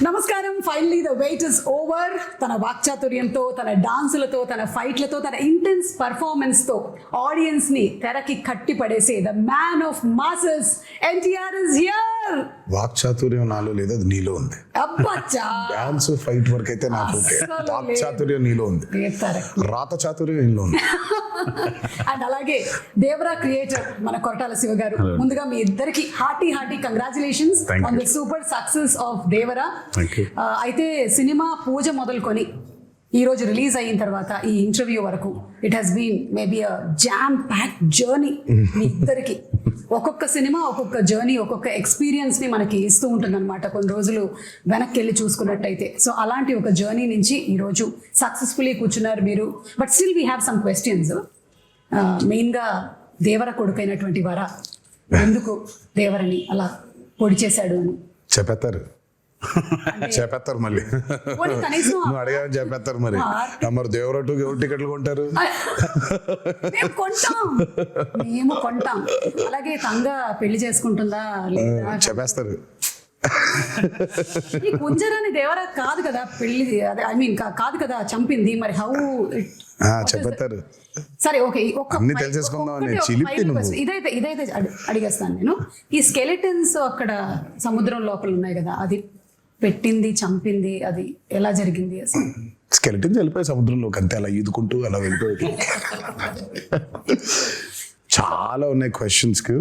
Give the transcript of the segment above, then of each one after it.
నమస్కారం. Finally the weight is over. తన వాక్చాతుర్యంతో, తన డాన్సులతో, తన ఫైట్లతో, తన ఇంటెన్స్ పర్ఫార్మెన్స్ తో ఆడియన్స్ ని తెరకి కట్టి పడేసే the man of masses NTR is here. వాక్చాతుర్యం నాలో లేదు, అది నీలో ఉంది. అబ్బచ్చా, డాన్స్ ఫైట్ వరకు అయితే నాకు ఓకే. వాక్చాతుర్యం నీలో ఉంది, రాత చాతుర్యం నీలో ఉంది. అండ్ అలాగే దేవరా క్రియేటర్ మన కొరటాల శివ గారు, ముందుగా మీ ఇద్దరికి hearty congratulations on the super success of Devara. అయితే సినిమా పూజ మొదలుకొని ఈ రోజు రిలీజ్ అయిన తర్వాత ఈ ఇంటర్వ్యూ వరకు it has been maybe a jam pack journey. మీ ఇద్దరికి ఒక్కొక్క సినిమా ఒక్కొక్క జర్నీ, ఒక్కొక్క ఎక్స్పీరియన్స్ ని మనకి ఇస్తూ ఉంటుంది అనమాట. కొన్ని రోజులు వెనక్కి వెళ్ళి చూసుకున్నట్టయితే. సో అలాంటి ఒక జర్నీ నుంచి ఈ రోజు సక్సెస్ఫుల్లీ కూర్చున్నారు మీరు. But still we have some questions. మెయిన్గా దేవర కొడుకైనటువంటి వర ఎందుకు దేవరని అలా పొడి చేశాడు అని చెప్పేస్తారు మళ్ళీ. నువ్వు అడిగావని చెప్పేస్తారు మరి. మరి దేవరటు ఎవరు టికెట్లు కొంటారు? మేము కొంటాం. అలాగే తంగ పెళ్లి చేసుకుంటుందా లేదా చెప్పేస్తారు. ఈ కుంజరాని దేవరా కాదు కదా పెళ్లి, ఐ మీన్ కాదు కదా చంపింది. మరి హౌ చెప్పేస్తారు. సరే ఓకే, అన్ని తెలిసేసుకుందాం. ఇదైతే అడిగేస్తాను నేను. ఈ స్కెలిటన్స్ అక్కడ సముద్రం లోపల ఉన్నాయి కదా, అది పెట్టింది చంపింది అది ఎలా జరిగింది అసలు? స్కెలిటన్స్ వెళ్ళిపోయి సముద్రంలోకి అంతే, అలా ఈదుకుంటూ అలా వెళ్ళిపోయి. చాలా ఉన్నాయి క్వశ్చన్స్ కి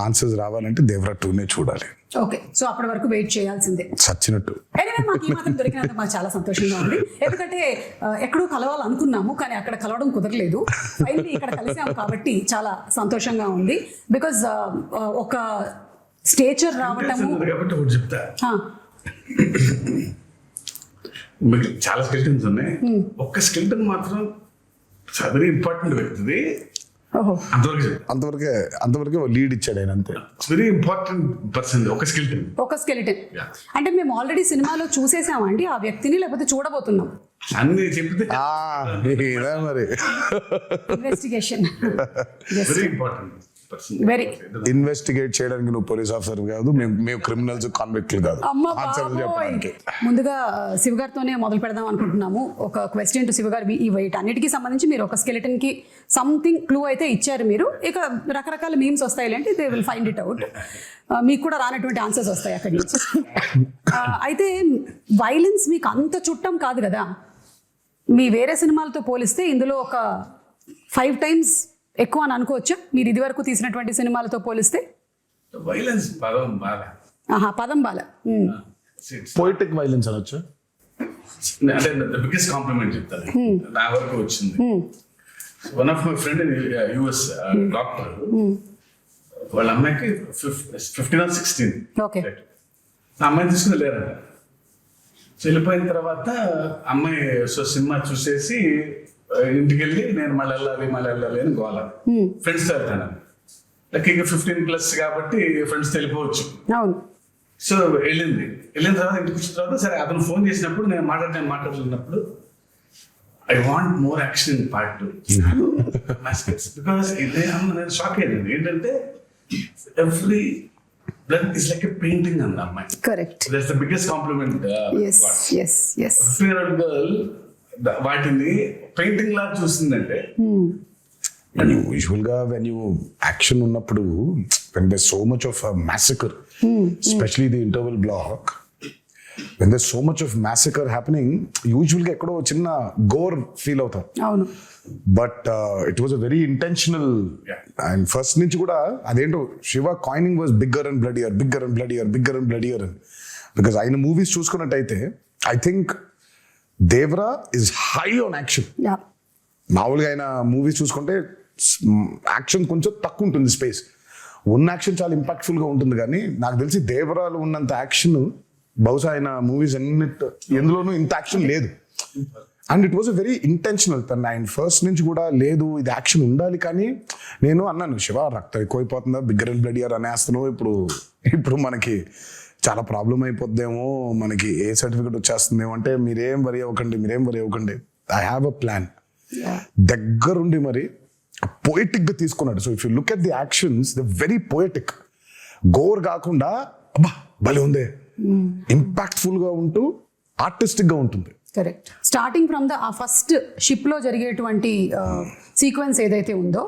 ఆన్సర్స్ రావాలంటే దేవరా 2నే చూడాలి. ఓకే, సో అప్పటి వరకు వెయిట్ చేయాల్సిందే చచ్చినట్టు. మాకు ఈ మాత్రం దొరికినందుకు మాకు చాలా సంతోషంగా ఉంది. ఎందుకంటే ఎక్కడో కలవాలనుకున్నాము కానీ అక్కడ కలవడం కుదరలేదు. ఫైనల్లీ ఇక్కడ కలిసాము కాబట్టి చాలా సంతోషంగా ఉంది. బికాజ్ ఒక స్టేచర్ రావటము. చాలా స్కెల్టన్స్ ఉన్నాయి. ఒక్క స్కెల్టన్ మాత్రం వెరీ ఇంపార్టెంట్ వ్యక్తిది. అంతవరకే లీడ్ ఇచ్చాడు ఆయన, అంతే. వెరీ ఇంపార్టెంట్ పర్సన్ ఒక స్కెలిటన్. అంటే మేము ఆల్రెడీ సినిమాలో చూసేసామండి ఆ వ్యక్తిని, లేకపోతే చూడబోతున్నాం అన్ని చెప్తే మరి. Investigation very important. ఇన్వెస్టిగేట్ చేయడానికి నువ్వు పోలీస్ ఆఫీసర్ కాదు, మేము క్రిమినల్స్ కాన్విక్ట్లు కాదు. ముందుగా శివ గారితోనే మొదలు పెడదాం అనుకుంటున్నాము. ఒక క్వశ్చన్ టు శివ గారు. ఈ వెయిట్ అన్నిటికీ సంబంధించి మీరు ఒక స్కెలిటన్ కి సంథింగ్ క్లూ అయితే ఇచ్చారు మీరు. ఇక రకరకాల మీమ్స్ వస్తాయి అంటే they will find it out. మీకు కూడా రానటువంటి ఆన్సర్స్ వస్తాయి అక్కడి నుంచి. అయితే వైలెన్స్ మీకు అంత చుట్టం కాదు కదా. మీ వేరే సినిమాలతో పోలిస్తే ఇందులో ఒక 5 times ఎక్కువ అని అనుకోవచ్చా మీరు ఇది వరకు తీసినటువంటి సినిమాలతో పోలిస్తే? వైలెన్స్ పదం బాల పోయిటిక్ వైలెన్స్ అనొచ్చు. అంటే బిగ్గెస్ట్ కాంప్లిమెంట్ చెప్తాను నా వరకు వచ్చింది. One of my friend in US doctor, వాళ్ళ అమ్మాయికి 15 or 16. ఓకే, ఆ అమ్మాయిని తీసుకుని వెళ్ళారంట. వెళ్ళిపోయిన తర్వాత అమ్మాయి సినిమా చూసేసి ఇంటికి వెళ్ళి నేను మళ్ళీ వెళ్ళాలి అని గోల. ఫ్రెండ్స్ తో వెళ్తాను. లైక్ ఇక 15+ కాబట్టి ఫ్రెండ్స్ వెళ్ళిపోవచ్చు. సో వెళ్ళిన తర్వాత ఇంటికి వచ్చిన తర్వాత సరే అతను ఫోన్ చేసినప్పుడు నేను మాట్లాడుతున్నప్పుడు I want more action in part 2. Because నేను షాక్ అయ్యాను. ఏంటంటే every blood is like a painting అంది అమ్మాయి. Correct, that's the biggest compliment. 15-year-old girl వాటిని పెయింటింగ్ లాగా చూస్తుందంటే. యూజువల్ గా వెన్ యూ యాక్షన్ ఉన్నప్పుడు when there's so much of a massacre, especially the interval block, when there's so much of massacre happening, usually ga ekkado chinna gore feel avtam. avunu, but it was a very intentional. And first nunchi kuda adento Shiva coining was bigger and bloodier, because ayina movies chusukunnataithe I think Devara is high on action. మామూలుగా ఆయన movies చూసుకుంటే action కొంచెం తక్కువ ఉంటుంది, space ఉన్న action చాలా impactful గా ఉంటుంది. కానీ నాకు తెలిసి దేవరాలో ఉన్నంత యాక్షన్ బహుశా ఆయన మూవీస్ ఎందులోనూ ఇంత యాక్షన్ లేదు. And it was a very intentional. ఆయన ఫస్ట్ నుంచి కూడా లేదు ఇది యాక్షన్ ఉండాలి. కానీ నేను అన్నాను, శివ రక్తం ఎక్కువైపోతుందా, బిగ్గర్ అండ్ బ్లడియర్ అనేస్తున్నావు, ఇప్పుడు మనకి చాలా ప్రాబ్లం అయిపోద్దేమో, మనకి ఏ సర్టిఫికెట్ వచ్చేస్తుందేమో అంటే మీరేం వరి అవ్వకండి, ఐ హ్యావ్ అ ప్లాన్. దగ్గరుండి మరి పోయిటిక్ గా తీసుకున్నాడు. So if you look at the actions the very poetic. Gore కాకుండా అబ్బా భలే ఉందే, ఇంపాక్ట్ఫుల్ గా ఉంటూ ఆర్టిస్టిక్ గా ఉంటుంది. కరెక్ట్. స్టార్టింగ్ ఫ్రమ్ ద ఆ ఫస్ట్ షిప్ లో జరిగేటువంటి సీక్వెన్స్ ఏదైతే ఉందో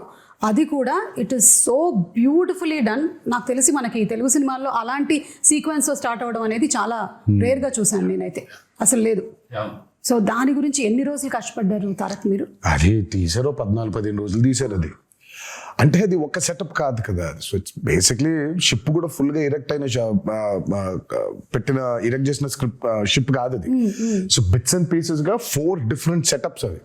అది కూడా it is so beautifully done. నాకు తెలిసి మనకి తెలుగు సినిమాల్లో అలాంటి సీక్వెన్స్ స్టార్ట్ అవ్వడం అనేది చాలా రేర్ గా చూసాను నేనైతే, అసలు లేదు. సో దాని గురించి ఎన్ని రోజులు కష్టపడ్డారు తారక్ మీరు? అది తీసారో 14-15 రోజులు తీసారు. అది అంటే అది ఒక సెటప్ కాదు కదా. సో ఇట్స్ బేసిక్లీ షిప్ కూడా ఫుల్ గా ఇరెక్ట్ అయిన ఇరెక్ట్ చేసిన స్క్రిప్ట్ షిప్ కాదు అది. సో బిట్స్ అండ్ పీసెస్ గా 4 డిఫరెంట్ సెటప్స్ అవి.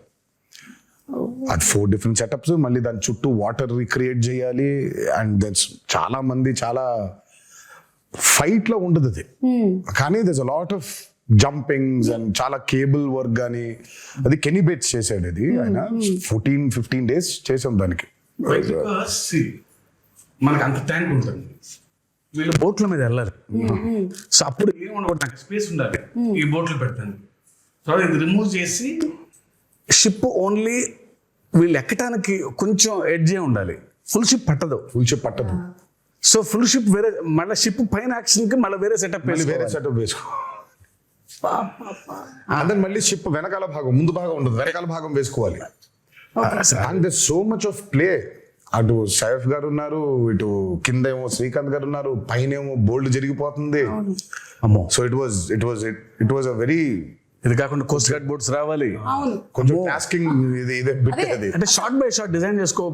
అది 4 డిఫరెంట్ సెటప్స్, మళ్ళీ దాని చుట్టూ వాటర్ రిక్రియేట్ చేయాలి. అండ్ దట్స్ చాలా మంది చాలా ఫైట్ లో ఉండదు అది, కానీ దర్స్ a lot of jumpings and చాలా కేబుల్ వర్క్ కానీ. అది కెనీ బేట్స్ చేశాడు అది. ఆయన 14-15 డేస్ చేసాం దానికి. మనకు అంత ట్యాంక్ ఉంటుంది, వీళ్ళు బోట్ల మీద వెళ్ళాలి. సో అప్పుడు ఏం ఉండకూడదు, నాకు స్పేస్ ఉండాలి ఈ బోట్లు పెడతాను. సో ఇది రిమూవ్ చేసి షిప్ ఓన్లీ వీళ్ళు ఎక్కడానికి కొంచెం ఎడ్జే ఉండాలి. ఫుల్ షిప్ పట్టదు. సో ఫుల్ షిప్ వేరే, మళ్ళీ షిప్ పైన యాక్షన్ కి మళ్ళీ వేరే సెటప్ వేసుకో. అంటే మళ్ళీ షిప్ వెనకాల భాగం, ముందు భాగం ఉండదు, వెనకాల భాగం వేసుకోవాలి. And the so much of play. అటు సైఫ్ గారు ఉన్నారు, ఇటు కింద ఏమో శ్రీకాంత్ గారు ఉన్నారు, పైన ఏమో బోల్డ్ జరిగిపోతుంది. అమ్మో. So it was a very, ఇది కాకుండా కోస్ట్ గార్డ్ బోట్స్ రావాలి, కొంచెం టాస్కింగ్ ఇదే బిట్ అది. అంటే షార్ట్ బై షార్ట్ డిజైన్ చేసుకో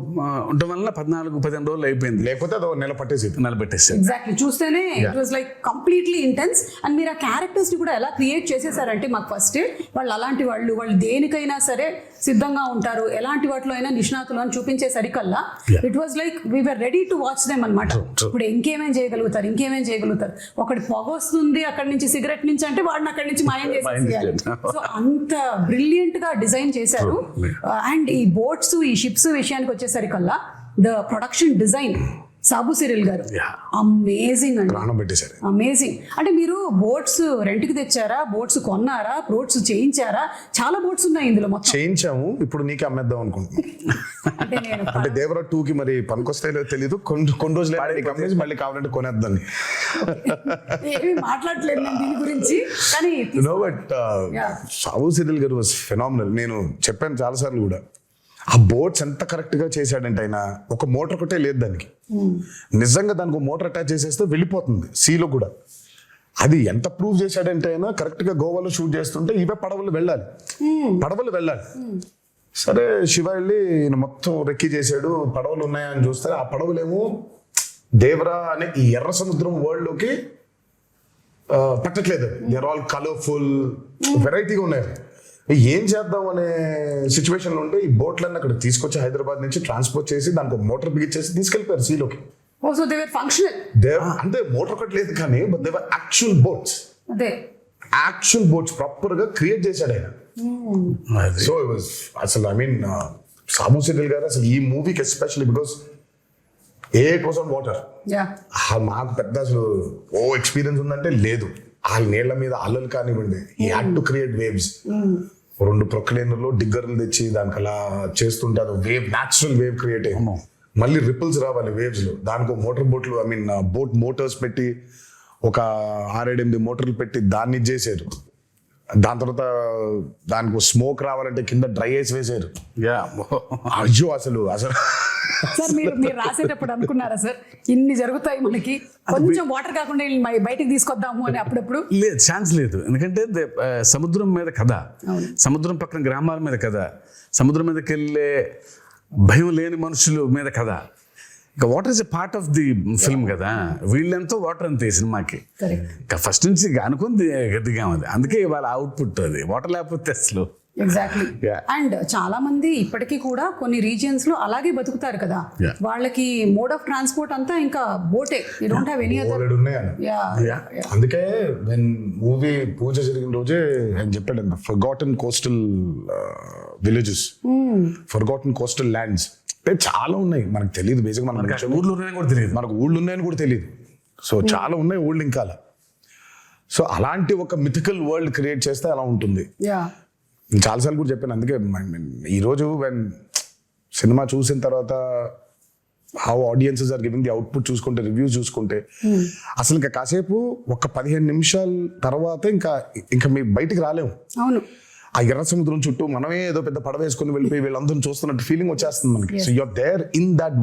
ఉండడం వల్ల 14-15 రోజులు అయిపోయింది. లేకపోతే అది నెల పట్టేసి. ఎగ్జాక్ట్లీ, చూస్తేనే it was like completely intense. And మీరు ఆ క్యారెక్టర్స్ ని కూడా ఎలా క్రియేట్ చేసేసారంటే, మాకు ఫస్ట్ వాళ్ళు అలాంటి వాళ్ళు దేనికైనా సరే సిద్ధంగా ఉంటారు, ఎలాంటి వాటిలో అయినా నిష్ణాతులు అని చూపించేసరికల్లా it was like we were ready to watch them అనమాట. ఇప్పుడు ఇంకేమేం చేయగలుగుతారు. ఒకటి పొగ వస్తుంది అక్కడి నుంచి, సిగరెట్ నుంచి అంటే వాడిని అక్కడి నుంచి మాయం చేసేయాలి. సో అంత బ్రిలియంట్ గా డిజైన్ చేశారు. అండ్ ఈ బోట్స్, ఈ షిప్స్ విషయానికి వచ్చేసరికల్లా the production design Sabu Cyril గారు అమేజింగ్ అండి, అమేజింగ్. అంటే మీరు బోట్స్ రెంట్ కి తెచ్చారా, బోట్స్ కొన్నారా, బోట్స్ చేయించారా? చాలా బోట్స్ ఉన్నాయి ఇందులో. మొత్తం చేయించాము, ఇప్పుడు నీకే అమ్మేద్దాం అనుకుంటున్నాను. అంటే దేవరా 2 కి మరి పనికొస్తాయో తెలీదు, కొన్ని రోజులు అమ్మేసి మళ్ళీ కావాలంటే కొనేద్దాం. ఏమీ మాట్లాడలేదు నేను దీని గురించి, కానీ సాబు సిరిల్ గారు వాస్ ఫెనామినల్. నేను చెప్పాను చాలా సార్లు కూడా, ఆ బోట్స్ ఎంత కరెక్ట్ గా చేశాడంటే ఆయన, ఒక మోటార్ ఒకటే లేదు దానికి. నిజంగా దానికి ఒక మోటార్ అటాచ్ చేసేస్తే వెళ్ళిపోతుంది సీలో కూడా. అది ఎంత ప్రూవ్ చేశాడంటే ఆయన, కరెక్ట్ గా గోవాలో షూట్ చేస్తుంటే ఇవే పడవలు వెళ్ళాలి. సరే శివ వెళ్ళి ఈయన మొత్తం రెక్కి చేశాడు, పడవలు ఉన్నాయని చూస్తే ఆ పడవలేమో దేవరా అనే ఈ ఎర్ర సముద్రం వరల్డ్ లోకి పట్టట్లేదు. దే ఆర్ ఆల్ కలర్ఫుల్, వెరైటీగా ఉన్నాయి. ఏం చేద్దాం అనే సిచ్యువేషన్ లో ఉంటే ఈ బోట్లన్నీ అక్కడ తీసుకొచ్చి హైదరాబాద్ నుంచి ట్రాన్స్పోర్ట్ చేసి దానికి మోటార్ బిగించేసి తీసుకెళ్లిపోయారు సీలోకి. అంటే మోటార్ ఒకటి లేదు కానీ యాక్చువల్ బోట్స్ ప్రాపర్ గా క్రియేట్ చేశాడు ఆయన. సో అసలు ఐ మీన్ సాబు సిరిల్ గారు అసలు ఈ మూవీకి especially because it was on water. మాకు పెద్ద అసలు ఎక్స్పీరియన్స్ ఉందంటే లేదు. ఆ నీళ్ల మీద అల్లలు కానివ్వండి, ఈ హ్యాడ్ టు క్రియేట్ వేవ్స్. 2 ప్రొక్లైనర్లు డిగ్గర్లు తెచ్చి దానికి అలా చేస్తుంటారు, వేవ్, న్యాచురల్ వేవ్ క్రియేట్ అయ్యి మళ్ళీ రిపుల్స్ రావాలి వేవ్స్ లో. దానికి మోటార్ బోట్లు, ఐ మీన్ బోట్ మోటార్స్ పెట్టి ఒక 6-8 మోటార్లు పెట్టి దాన్ని చేశారు. దాని తర్వాత దానికి స్మోక్ రావాలంటే కింద డ్రై ఐస్ వేసారు. అయ్యో అసలు సార్ మీరు రాసేటప్పుడు అనుకున్నారా సార్ ఇన్ని జరుగుతాయి మనకి, కొంచెం వాటర్ కాకుండా బయటికి తీసుకొద్దాము అని? అప్పుడప్పుడు లేదు, ఛాన్స్ లేదు. ఎందుకంటే సముద్రం మీద కథ, సముద్రం పక్కన గ్రామాల మీద కథ, సముద్రం మీదకి వెళ్ళే భయం లేని మనుషుల మీద కథ. ఇక water is a part of the film కదా. వీళ్ళెంతో వాటర్ అంతే సినిమాకి. ఇక ఫస్ట్ నుంచి అనుకుంది గట్టిగా ఉంది, అందుకే ఇవాళ అవుట్పుట్ అది. వాటర్ లేకపోతే అసలు ఎగ్జాక్ట్లీ. అండ్ చాలా మంది ఇప్పటికీ కూడా కొన్ని రీజియన్స్ లో అలాగే బతుకుతారు కదా, వాళ్ళకి మోడ్ ఆఫ్ ట్రాన్స్పోర్ట్ అంతా ఇంకా బోటే. You don't have any other. అందుకే వెన్ మూవీ పూజ జరిగిన రోజే ఆయన చెప్పాడు, forgotten coastal villages, forgotten coastal lands అంటే చాలా ఉన్నాయి, మనకు తెలియదు. బేసిక్ మనకు ఊళ్ళో ఉన్నాయని కూడా తెలియదు, మనకు ఊళ్ళు ఉన్నాయని కూడా తెలియదు. సో చాలా ఉన్నాయి ఊళ్ళు ఇంకా. సో అలాంటి ఒక మిథికల్ వరల్డ్ క్రియేట్ చేస్తే అలా ఉంటుంది. చాలాసార్లు కూడా చెప్పాను. అందుకే ఈరోజు వెన్ సినిమా చూసిన తర్వాత how audiences are giving the output చూసుకుంటే, రివ్యూస్ చూసుకుంటే అసలు ఇంకా కాసేపు ఒక 15 నిమిషాల తర్వాత ఇంకా మీ బయటికి రాలేము. అవును, ఆ ఎర్ర సముద్రం చుట్టూ మనమే ఏదో పెద్ద పడవ వేసుకుని వెళ్ళిపోయి వీళ్ళందరూ చూస్తున్నట్టు ఫీలింగ్ వచ్చేస్తుంది మనకి. So you're there in that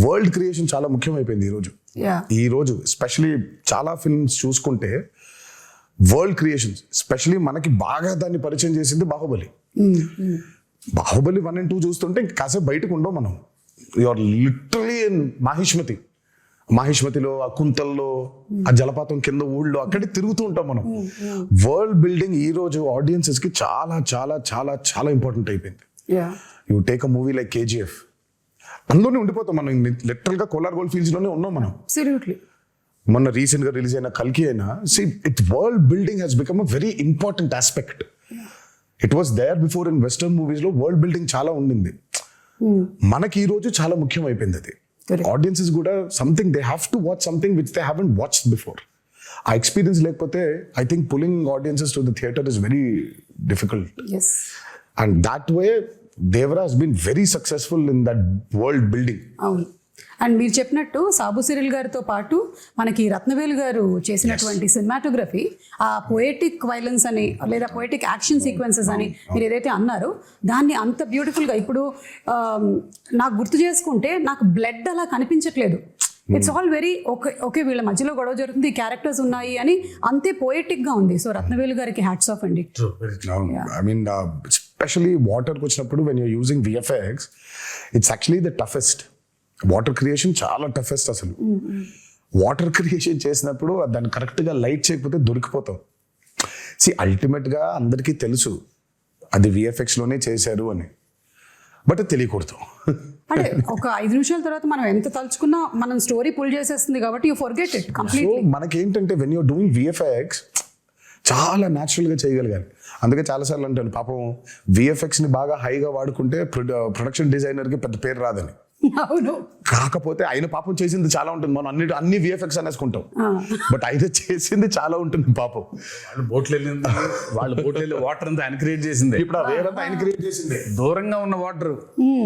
world creation చాలా ముఖ్యమైపోయింది ఈ రోజు ఎస్పెషలీ చాలా ఫిల్మ్స్ చూసుకుంటే వరల్డ్ క్రియేషన్స్, ఎస్పెషలీ మనకి బాగా దాన్ని పరిచయం చేసింది బాహుబలి. బాహుబలి 1 and 2 చూస్తుంటే ఇంకా కాసేపు బయటకు ఉండవు మనం. యూఆర్ లిటరలీ ఇన్ మాహిష్మతిలో, ఆ కుంతల్లో, ఆ జలపాతం కింద ఊళ్ళో అక్కడికి తిరుగుతూ ఉంటాం మనం. వరల్డ్ బిల్డింగ్ ఈ రోజు ఆడియన్సెస్ కి చాలా చాలా చాలా చాలా ఇంపార్టెంట్ అయిపోయింది. You take a movie like KGF, అందులోనే ఉండిపోతాం మనం. లిటరల్ గా కోలార్ గోల్డ్ ఫీల్డ్స్ లోనే ఉన్నాం మనం. మొన్న రీసెంట్ గా రిలీజ్ అయిన కల్కి అయినా, world building has become a very important aspect. It was there before in western movies లో వరల్డ్ బిల్డింగ్ చాలా ఉండింది. మనకి ఈ రోజు చాలా ముఖ్యం అయిపోయింది అది. ఆడియన్సెస్ కూడా something they have to watch something which they haven't watched before. ఆ ఎక్స్పీరియన్స్ లేకపోతే I think pulling audiences to the theatre is very difficult. And that way Devara has been very successful in that world building. అవును, and మీరు చెప్పినట్టు Sabu Cyril గారితో పాటు మనకి రత్నవేలు గారు చేసినటువంటి సినిమాటోగ్రఫీ, ఆ పొయెటిక్ వైలెన్స్ అని లేదా పొయెటిక్ యాక్షన్ సీక్వెన్సెస్ అని మీరు ఏదైతే అన్నారో దాన్ని అంత బ్యూటిఫుల్గా ఇప్పుడు నాకు గుర్తు చేసుకుంటే నాకు బ్లడ్ అలా కనిపించట్లేదు. ఇట్స్ ఆల్ వెరీ ఓకే వీళ్ళ మధ్యలో గొడవ జరుగుతుంది, క్యారెక్టర్స్ ఉన్నాయి అని అంతే పోయెటిక్ గా ఉంది. సో రత్నవేలు గారికి హ్యాట్స్ ఆఫ్ అండి. ఐ మీన్ ఎస్పెషలీ వాటర్కి వచ్చినప్పుడు when you're using VFX, it's actually the toughest. Water creation చాలా టఫెస్ట్. అసలు వాటర్ క్రియేషన్ చేసినప్పుడు దాన్ని కరెక్ట్గా లైట్ చేయకపోతే దొరికిపోతాం. అల్టిమేట్గా అందరికీ తెలుసు అది VFX లోనే చేశారు అని, బట్ తెలియకూడదు. అంటే ఒక 5 నిమిషాల తర్వాత మనం ఎంత తలుచుకున్నా మనం స్టోరీ పుల్ చేసేస్తుంది కాబట్టి you forget it completely. So మనకేంటంటే వెన్ యూర్ డూయింగ్ VFX చాలా న్యాచురల్గా చేయగలగాలి. అందుకే చాలాసార్లు అంటాను పాపం VFX ని బాగా హైగా వాడుకుంటే ప్రొడక్షన్ డిజైనర్కి పెద్ద పేరు రాదని. అవును, కాకపోతే ఆయన పాపం చేసింది చాలా ఉంటుంది. మనం అన్ని VFX అనేసుకుంటాం, బట్ ఆయన చేసింది చాలా ఉంటుంది పాపం. వాళ్ళ బోట్లు వెళ్ళి వాటర్ అంతా ఆయన క్రియేట్ చేసింది. ఇప్పుడు ఆ వేవ్ అంతా ఆయన క్రియేట్ చేసింది. దూరంగా ఉన్న వాటర్,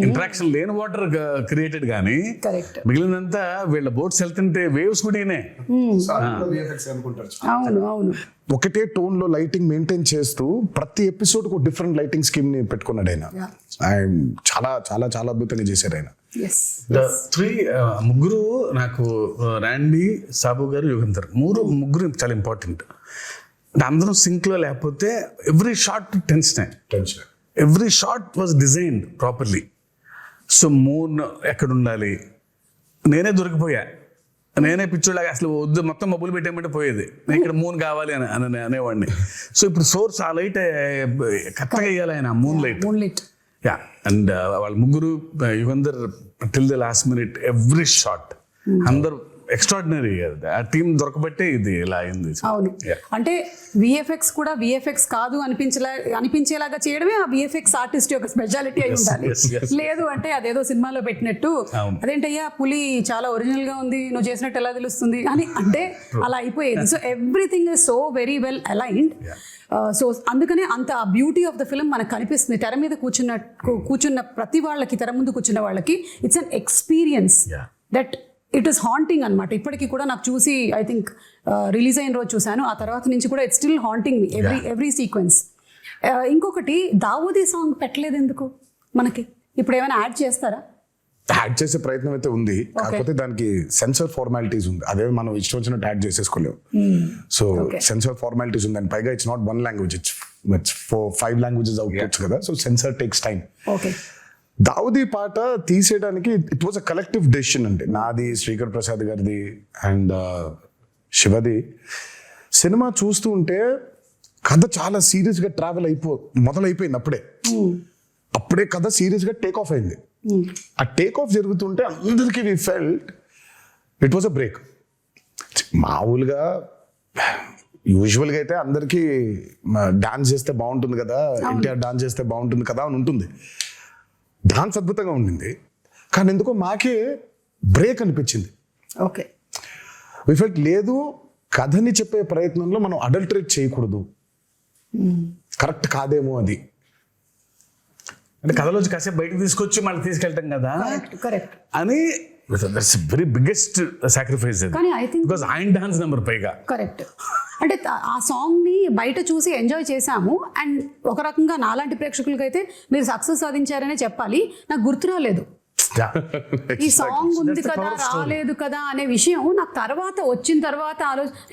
ఇంటరాక్షన్ లేని వాటర్ క్రియేటెడ్ కానీ మిగిలినంతా వీళ్ళ బోట్స్ వెళ్తుంటే వేవ్స్ కూడా అవును అవును. ఒకటే టోన్ లో లైటింగ్ మెయింటైన్ చేస్తూ ప్రతి ఎపిసోడ్ కు డిఫరెంట్ లైటింగ్ స్కీమ్ ని పెట్టుకున్నాడు ఆయన. చాలా చాలా చాలా అద్భుతంగా చేశారు ఆయన. ముగ్గురు నాకు రాండీ, సాబు గారు, యుగంధర్ ముగ్గురు చాలా ఇంపార్టెంట్. అంటే అందరం సింక్ లో లేకపోతే every shot tension, every shot was designed properly. So moon ఎక్కడ ఉండాలి, నేనే దొరికిపోయా, నేనే పిచ్చోళ్ళగా అసలు వద్దు మొత్తం మబ్బులు పెట్టేయమంటే పోయేది, ఇక్కడ మూన్ కావాలి అని అనేవాడిని. సో ఇప్పుడు సోర్స్ ఆ లైట్ కరెక్ట్గా వేయాలి ఆయన, మూన్ లైట్. యా, అండ్ వాళ్ళ ముగ్గురు Yugandhar till the last minute every shot అందరు ఎక్స్ట్రాడినరీ. ఆ టీం దొరకబట్టే ఇది ఇలా అయింది. అవును, అంటే VFX కూడా VFX కాదు అనిపించేలాగా చేయడమే ఆ VFX ఆర్టిస్ట్ యొక్క స్పెషాలిటీ అయి ఉండాలి. లేదు అంటే అదేదో సినిమాలో పెట్టినట్టు అదేంటయ్యా పులి చాలా ఒరిజినల్ గా ఉంది, నువ్వు చేసినట్టు ఎలా తెలుస్తుంది అని అంటే అలా అయిపోయేది. So everything is so very well aligned. So అందుకనే అంత బ్యూటీ ఆఫ్ ద ఫిల్మ్ మనకు కనిపిస్తుంది. తెర మీద కూర్చున్న ప్రతి వాళ్ళకి, తెర ముందు కూర్చున్న వాళ్ళకి it's an experience that it is haunting అనమాట. ఇప్పటికీ కూడా నాకు చూసి ఐ థింక్ రిలీజ్ అయిన రోజు చూశాను, ఆ తర్వాత నుంచి కూడా it's still haunting me every sequence. ఇంకొకటి దావూదీ సాంగ్ పెట్టలేదు ఎందుకు మనకి? ఇప్పుడు ఏమైనా యాడ్ చేస్తారా? యాడ్ చేసే ప్రయత్నం అయితే ఉంది, కాకపోతే దానికి సెన్సర్ ఫార్మాలిటీస్ ఉంది. అదే మనం ఇష్టం వచ్చినట్టు యాడ్ చేసేసుకోలేము. సో సెన్సర్ ఫార్మాలిటీస్ ఉంది, అండ్ పైగా it's not 1 language, it's 5 languages outputs కదా. So censor takes time. Daavudi పాట తీసేయడానికి it was a collective decision అండి. నాది, శ్రీకర్ ప్రసాద్ గారిది అండ్ శివది. సినిమా చూస్తూ ఉంటే కథ చాలా సీరియస్గా మొదలైపోయింది. అప్పుడే కథ సీరియస్గా టేక్ ఆఫ్ అయింది. ఆ టేక్ ఆఫ్ జరుగుతుంటే అందరికీ we felt it was a break. మామూలుగా యూజువల్గా అయితే అందరికీ డాన్స్ చేస్తే బాగుంటుంది కదా, ఎన్టీఆర్ డాన్స్ చేస్తే బాగుంటుంది కదా అని ఉంటుంది. డాన్స్ అద్భుతంగా ఉండింది, కానీ ఎందుకో మాకే బ్రేక్ అనిపించింది. ఓకే, వి ఫెల్ట్ లేదు, కథని చెప్పే ప్రయత్నంలో మనం అడల్టరేట్ చేయకూడదు, కరెక్ట్ కాదేమో అది. అంటే కథలోంచి కాసేపు బయటకు తీసుకొచ్చి మళ్ళీ తీసుకెళ్ళటం కదా కరెక్ట్ అని దట్స్ వెరీ బిగ్గెస్ట్ సాక్రిఫైస్ అది. కానీ I think- బికాస్ ఆయన డాన్స్ నెంబర్ పైగా. కరెక్ట్. అంటే ఆ సాంగ్ ని బయట చూసి ఎంజాయ్ చేశాము అండ్ ఒక రకంగా నాలాంటి ప్రేక్షకులకైతే మీరు సక్సెస్ సాధించారనే చెప్పాలి. నాకు గుర్తు రాలేదు ఈ సాంగ్ ఉంది కదా రాలేదు కదా అనే విషయం నాకు తర్వాత వచ్చిన తర్వాత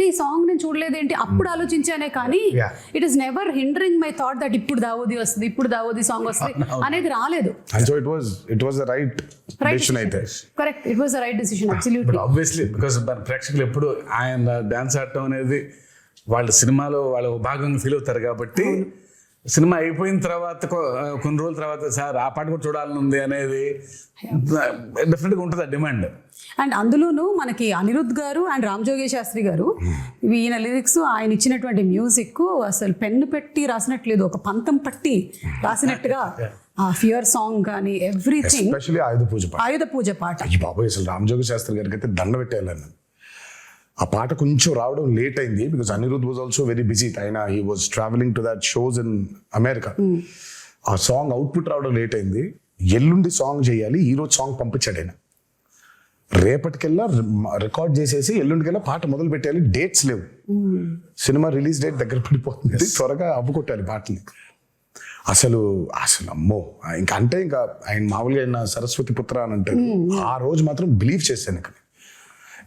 ఈ సాంగ్ నేను చూడలేదేంటి అప్పుడు ఆలోచించానే కానీ it is never hindering my thought that ఇప్పుడు దావోది వస్తుంది ఇప్పుడు దావోది సాంగ్ వస్తుంది అనేది రాలేదు. And so it was the right decision అయితే. Correct, it was the right decision absolutely. Obviously because మన ప్రేక్షకులు ఎప్పుడు ఆయన డాన్స్ ఆడటం అనేది వాళ్ళ సినిమాలో వాళ్ళ భాగంగా ఫీల్ అవుతారు కాబట్టి సినిమా అయిపోయిన తర్వాత కొన్ని రోజుల తర్వాత సార్ ఆ పాట కూడా చూడాలని ఉంది అనేది డెఫినెట్గా ఉంటుంది ఆ డిమాండ్. అండ్ అందులోనూ మనకి అనిరుద్ధ్ గారు అండ్ రామ్ జోగేష్ శాస్త్రి గారు ఈయన లిరిక్స్ ఆయన ఇచ్చినటువంటి మ్యూజిక్ అసలు పెన్ను పెట్టి రాసినట్లేదు, ఒక పంతం పట్టి రాసినట్టుగా ఆ ఫియర్ సాంగ్ కానీ ఎవ్రీథింగ్. ఎస్పెషల్లీ ఆయుధ పూజ పాట. అయ్యి బాబోయ్, అసలు రామ్ జోగి శాస్త్రి గారికి అయితే దండ పెట్టేయాలని. ఆ పాట కొంచెం రావడం లేట్ అయింది because Anirudh was also very busy. ఆయన he was travelling to that shows in America. ఆ సాంగ్ అవుట్పుట్ రావడం లేట్ అయింది. ఎల్లుండి సాంగ్ చేయాలి, ఈ రోజు సాంగ్ పంపించాడు ఆయన. రేపటికెల్లా రికార్డ్ చేసేసి ఎల్లుండికెల్లా పాట మొదలు పెట్టాలి. డేట్స్ లేవు, సినిమా రిలీజ్ డేట్ దగ్గర పడిపోతుంది, త్వరగా అవ్వుకొట్టాలి పాటని. అసలు అమ్మో, ఇంకా అంటే ఇంకా ఆయన మామూలుగా ఆయన సరస్వతి పుత్ర అని అంటారు. ఆ రోజు మాత్రం బిలీవ్ చేశాను. ఇక్కడ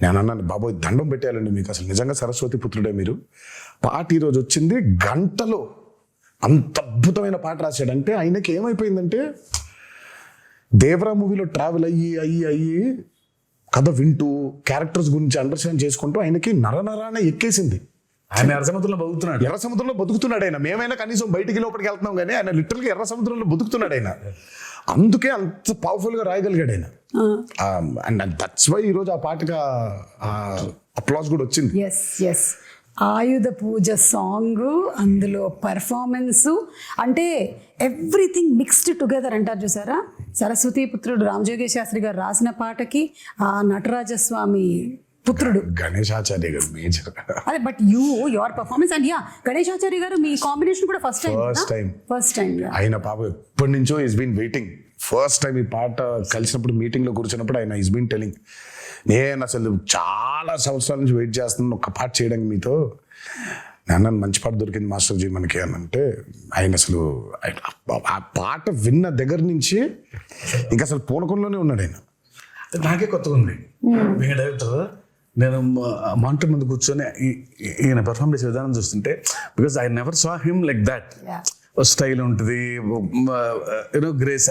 నేను అన్నాను, బాబోయ్ దండం పెట్టేయాలండి మీకు, అసలు నిజంగా సరస్వతి పుత్రుడే మీరు. పాట ఈరోజు వచ్చింది, గంటలో అంత అద్భుతమైన పాట రాశాడంటే ఆయనకి ఏమైపోయిందంటే దేవరా మూవీలో ట్రావెల్ అయ్యి కథ వింటూ క్యారెక్టర్స్ గురించి అండర్స్టాండ్ చేసుకుంటూ ఆయనకి నరనరాన ఎక్కేసింది. ఆయన ఎర్ర సముద్రంలో బతుకుతున్నాడు. ఎర్ర సముద్రంలో బతుకుతున్నాడు ఆయన. మేమైనా కనీసం బయటికి లోపలికి వెళ్తున్నాం కానీ ఆయన లిటరల్గా ఎర్ర సముద్రంలో బతుకుతున్నాడు ఆయన. అందుకే అంత పవర్ఫుల్ గా రాయగలిగాడు ఆయన. అండ్ దట్స్ వై ఈరోజు ఆ పాటగా అప్లాస్ కూడా వచ్చింది. ఎస్ ఆయుధ పూజ సాంగ్, అందులో పర్ఫార్మెన్స్, అంటే ఎవ్రీథింగ్ మిక్స్డ్ టుగెదర్ అంటారు చూసారా. సరస్వతి పుత్రుడు రామ్ జోగేష్ శాస్త్రి గారు రాసిన పాటకి ఆ నటరాజస్వామి పుత్రుడు గణేశాచార్య గారు మేజర్. అదే but your performance and Ganesh Acharya గారు మీ కాంబినేషన్ కూడా ఫస్ట్ టైం ఆయన పాప ఎప్పటి నుంచో is been waiting. First time ఈ పాట కలిసినప్పుడు మీటింగ్ లో కూర్చున్నప్పుడు ఆయన ఈస్ బీన్ టెలింగ్, నేను అసలు చాలా సంవత్సరాల నుంచి వెయిట్ చేస్తున్నాను ఒక పాట చేయడానికి మీతో. నేను మంచి పాట దొరికింది మాస్టర్జీ మనకి అని అంటే ఆయన అసలు ఆ పాట విన్న దగ్గర నుంచి ఇంకా అసలు పూనకంలోనే ఉన్నాడు ఆయన. నాకే కొత్తగా ఉంది. మీ డైరెక్టర్ నేను మానిటర్ ముందు కూర్చొని ఈయన పెర్ఫార్మ్ చేసే విధానం చూస్తుంటే, because I never saw him like that. Style ఉంటుంది, యూనో గ్రేస్.